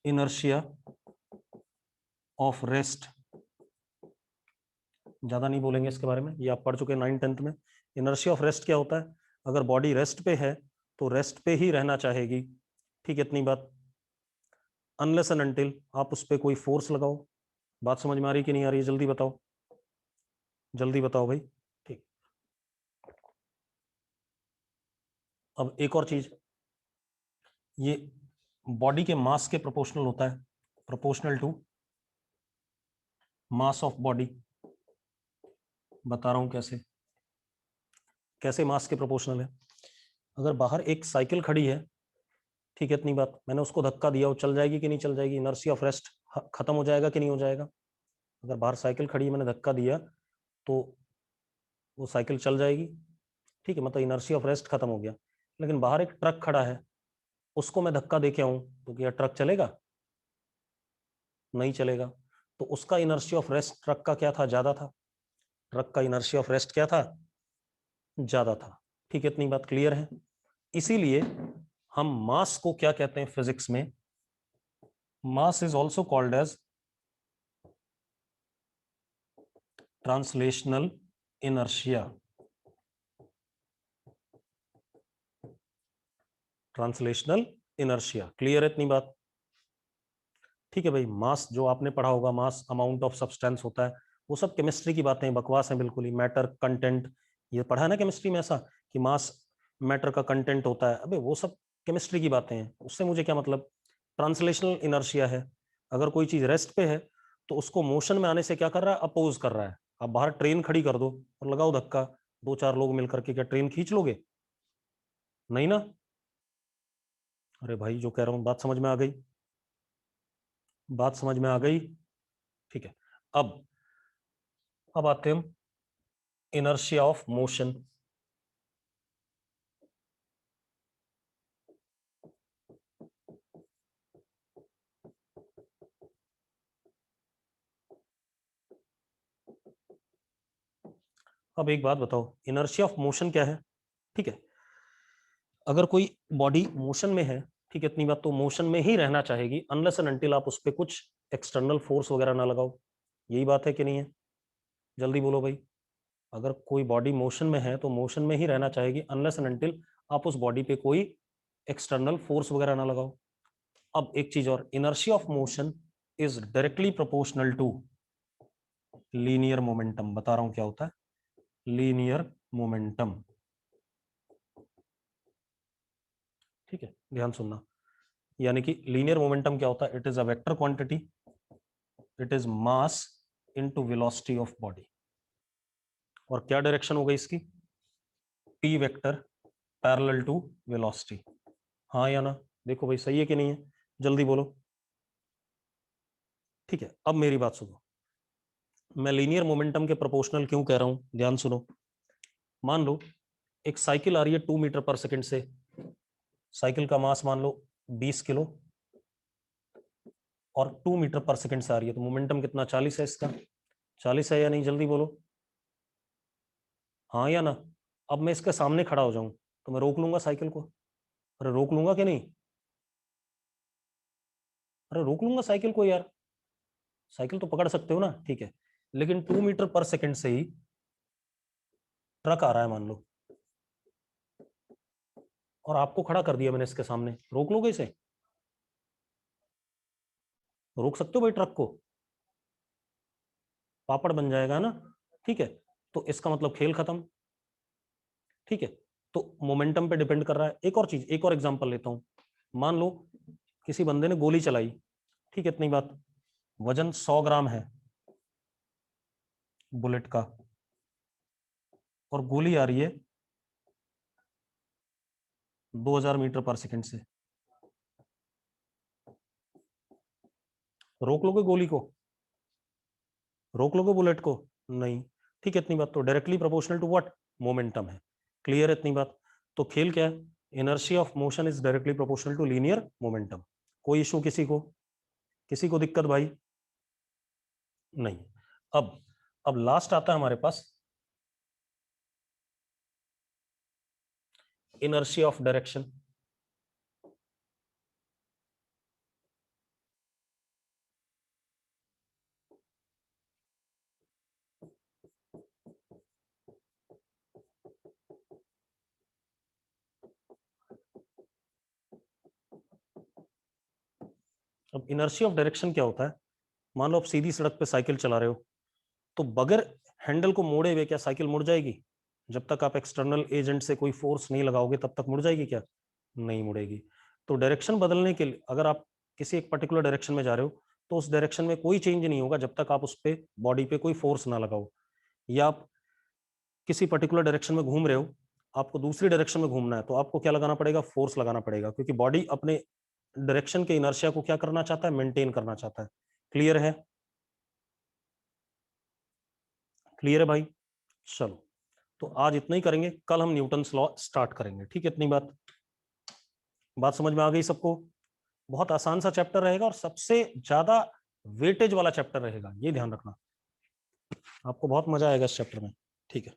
इनर्शिया ऑफ रेस्ट, ज्यादा नहीं बोलेंगे इसके बारे में, ये आप पढ़ चुके हैं 9th-10th में। इनर्शिया ऑफ रेस्ट क्या होता है? अगर बॉडी रेस्ट पे है तो रेस्ट पे ही रहना चाहेगी, ठीक है इतनी बात। अनलेस एंड अनटिल आप उस पर कोई फोर्स लगाओ। बात समझ में आ रही कि नहीं आ रही है? जल्दी बताओ, जल्दी बताओ भाई। ठीक, अब एक और चीज, ये बॉडी के मास के प्रोपोर्शनल होता है, proportional to mass of body. बता रहा हूं कैसे, कैसे मास के प्रोपोर्शनल है। अगर बाहर एक साइकिल खड़ी है, ठीक है इतनी बात, मैंने उसको धक्का दिया, वो चल जाएगी कि नहीं चल जाएगी? इनर्शिया ऑफ रेस्ट खत्म हो जाएगा कि नहीं हो जाएगा? अगर बाहर साइकिल खड़ी है, मैंने धक्का दिया, तो वो साइकिल चल जाएगी, ठीक है, मतलब इनर्शिया ऑफ रेस्ट खत्म हो गया। लेकिन बाहर एक ट्रक खड़ा है, उसको मैं धक्का दे के आऊं तो क्या ट्रक चलेगा? नहीं चलेगा। तो उसका इनर्शिया ऑफ रेस्ट ट्रक का क्या था? ज्यादा था। ट्रक का इनर्शिया ऑफ रेस्ट क्या था? ज्यादा था, ठीक है इतनी बात क्लियर है। इसीलिए हम मास को क्या कहते हैं फिजिक्स में? Mass is also called as translational inertia. Translational inertia, clear है इतनी बात? ठीक है भाई, मास जो आपने पढ़ा होगा, मास अमाउंट ऑफ सब्सटेंस होता है, वो सब केमिस्ट्री की बातें, बकवास है बिल्कुल ही। मैटर कंटेंट, ये पढ़ा है ना केमिस्ट्री में ऐसा कि मास मैटर का कंटेंट होता है? अबे वो सब केमिस्ट्री की बातें हैं, उससे मुझे क्या मतलब। ट्रांसलेशनल इनर्शिया है, अगर कोई चीज रेस्ट पे है तो उसको मोशन में आने से क्या कर रहा है? अपोज कर रहा है। आप बाहर ट्रेन खड़ी कर दो और लगाओ धक्का, 2-4 लोग मिलकर के, क्या ट्रेन खींच लोगे? नहीं ना। अरे भाई, जो कह रहा हूं बात समझ में आ गई? बात समझ में आ गई? ठीक है। अब आते हैं हम इनर्शिया ऑफ मोशन। अब एक बात बताओ, इनर्शिया ऑफ मोशन क्या है? ठीक है, अगर कोई बॉडी मोशन में है, ठीक है इतनी बात, तो मोशन में ही रहना चाहेगी अनलेस एंड अनटिल आप उस पर कुछ एक्सटर्नल फोर्स वगैरह ना लगाओ। यही बात है कि नहीं है? जल्दी बोलो भाई। अगर कोई बॉडी मोशन में है तो मोशन में ही रहना चाहेगी अनलेस एंड अनटिल आप उस बॉडी पे कोई एक्सटर्नल फोर्स वगैरह ना लगाओ। अब एक चीज और, inertia of motion is directly proportional to linear momentum. बता रहा हूं क्या होता है लीनियर मोमेंटम, ठीक है ध्यान सुनना। यानी कि लीनियर मोमेंटम क्या होता है? It is a vector quantity, it is mass into velocity of body. और क्या डायरेक्शन हो गई इसकी? P vector parallel to velocity. हाँ या ना? देखो भाई सही है कि नहीं है? जल्दी बोलो। ठीक है, अब मेरी बात सुनो, मैं लीनियर मोमेंटम के प्रोपोर्शनल क्यों कह रहा हूं, ध्यान सुनो। मान लो एक साइकिल आ रही है 2 मीटर पर सेकंड से, साइकिल का मास मान लो 20 किलो, और 2 मीटर पर सेकंड से आ रही है, तो मोमेंटम कितना? 40 है इसका। 40 है या नहीं? जल्दी बोलो। हाँ या ना? अब मैं इसके सामने खड़ा हो जाऊं तो मैं रोक लूंगा साइकिल को? अरे रोक लूंगा कि नहीं? अरे रोक लूंगा साइकिल को यार, साइकिल तो पकड़ सकते हो ना, ठीक है। लेकिन 2 मीटर पर सेकंड से ही ट्रक आ रहा है मान लो, और आपको खड़ा कर दिया मैंने इसके सामने, रोक लोगे इसे? रोक सकते हो भाई ट्रक को? पापड़ बन जाएगा ना, ठीक है। तो इसका मतलब खेल खत्म, ठीक है। तो मोमेंटम पे डिपेंड कर रहा है। एक और चीज, एक और एग्जांपल लेता हूं। मान लो किसी बंदे ने गोली चलाई, ठीक है इतनी बात, वजन 100 ग्राम है बुलेट का, और गोली आ रही है 2000 मीटर पर सेकंड से, रोक लोगे गोली को? रोक लोगे बुलेट को? नहीं, ठीक है इतनी बात। तो directly proportional to what? Momentum है, क्लियर है इतनी बात? तो खेल क्या है? Inertia of motion is directly proportional to linear momentum. कोई इशू किसी को दिक्कत भाई? नहीं। अब लास्ट आता है हमारे पास इनर्शिया ऑफ डायरेक्शन। अब इनर्शिया ऑफ डायरेक्शन क्या होता है? मान लो आप सीधी सड़क पे साइकिल चला रहे हो, तो बगैर हैंडल को मोड़े हुए क्या साइकिल मुड़ जाएगी? जब तक आप एक्सटर्नल एजेंट से कोई फोर्स नहीं लगाओगे तब तक मुड़ जाएगी क्या? नहीं मुड़ेगी। तो डायरेक्शन बदलने के लिए अगर आप किसी एक पर्टिकुलर डायरेक्शन में जा रहे हो तो उस डायरेक्शन में कोई चेंज नहीं होगा जब तक आप उस पे बॉडी पे कोई फोर्स ना लगाओ। या आप किसी पर्टिकुलर डायरेक्शन में घूम रहे हो, आपको दूसरी डायरेक्शन में घूमना है, तो आपको क्या लगाना पड़ेगा? फोर्स लगाना पड़ेगा, क्योंकि बॉडी अपने डायरेक्शन के इनर्शिया को क्या करना चाहता है? मेंटेन करना चाहता है। क्लियर है? क्लियर है भाई? चलो, तो आज इतना ही करेंगे, कल हम न्यूटन्स लॉ स्टार्ट करेंगे। ठीक है, इतनी बात समझ में आ गई सबको? बहुत आसान सा चैप्टर रहेगा और सबसे ज्यादा वेटेज वाला चैप्टर रहेगा, ये ध्यान रखना। आपको बहुत मजा आएगा इस चैप्टर में। ठीक है।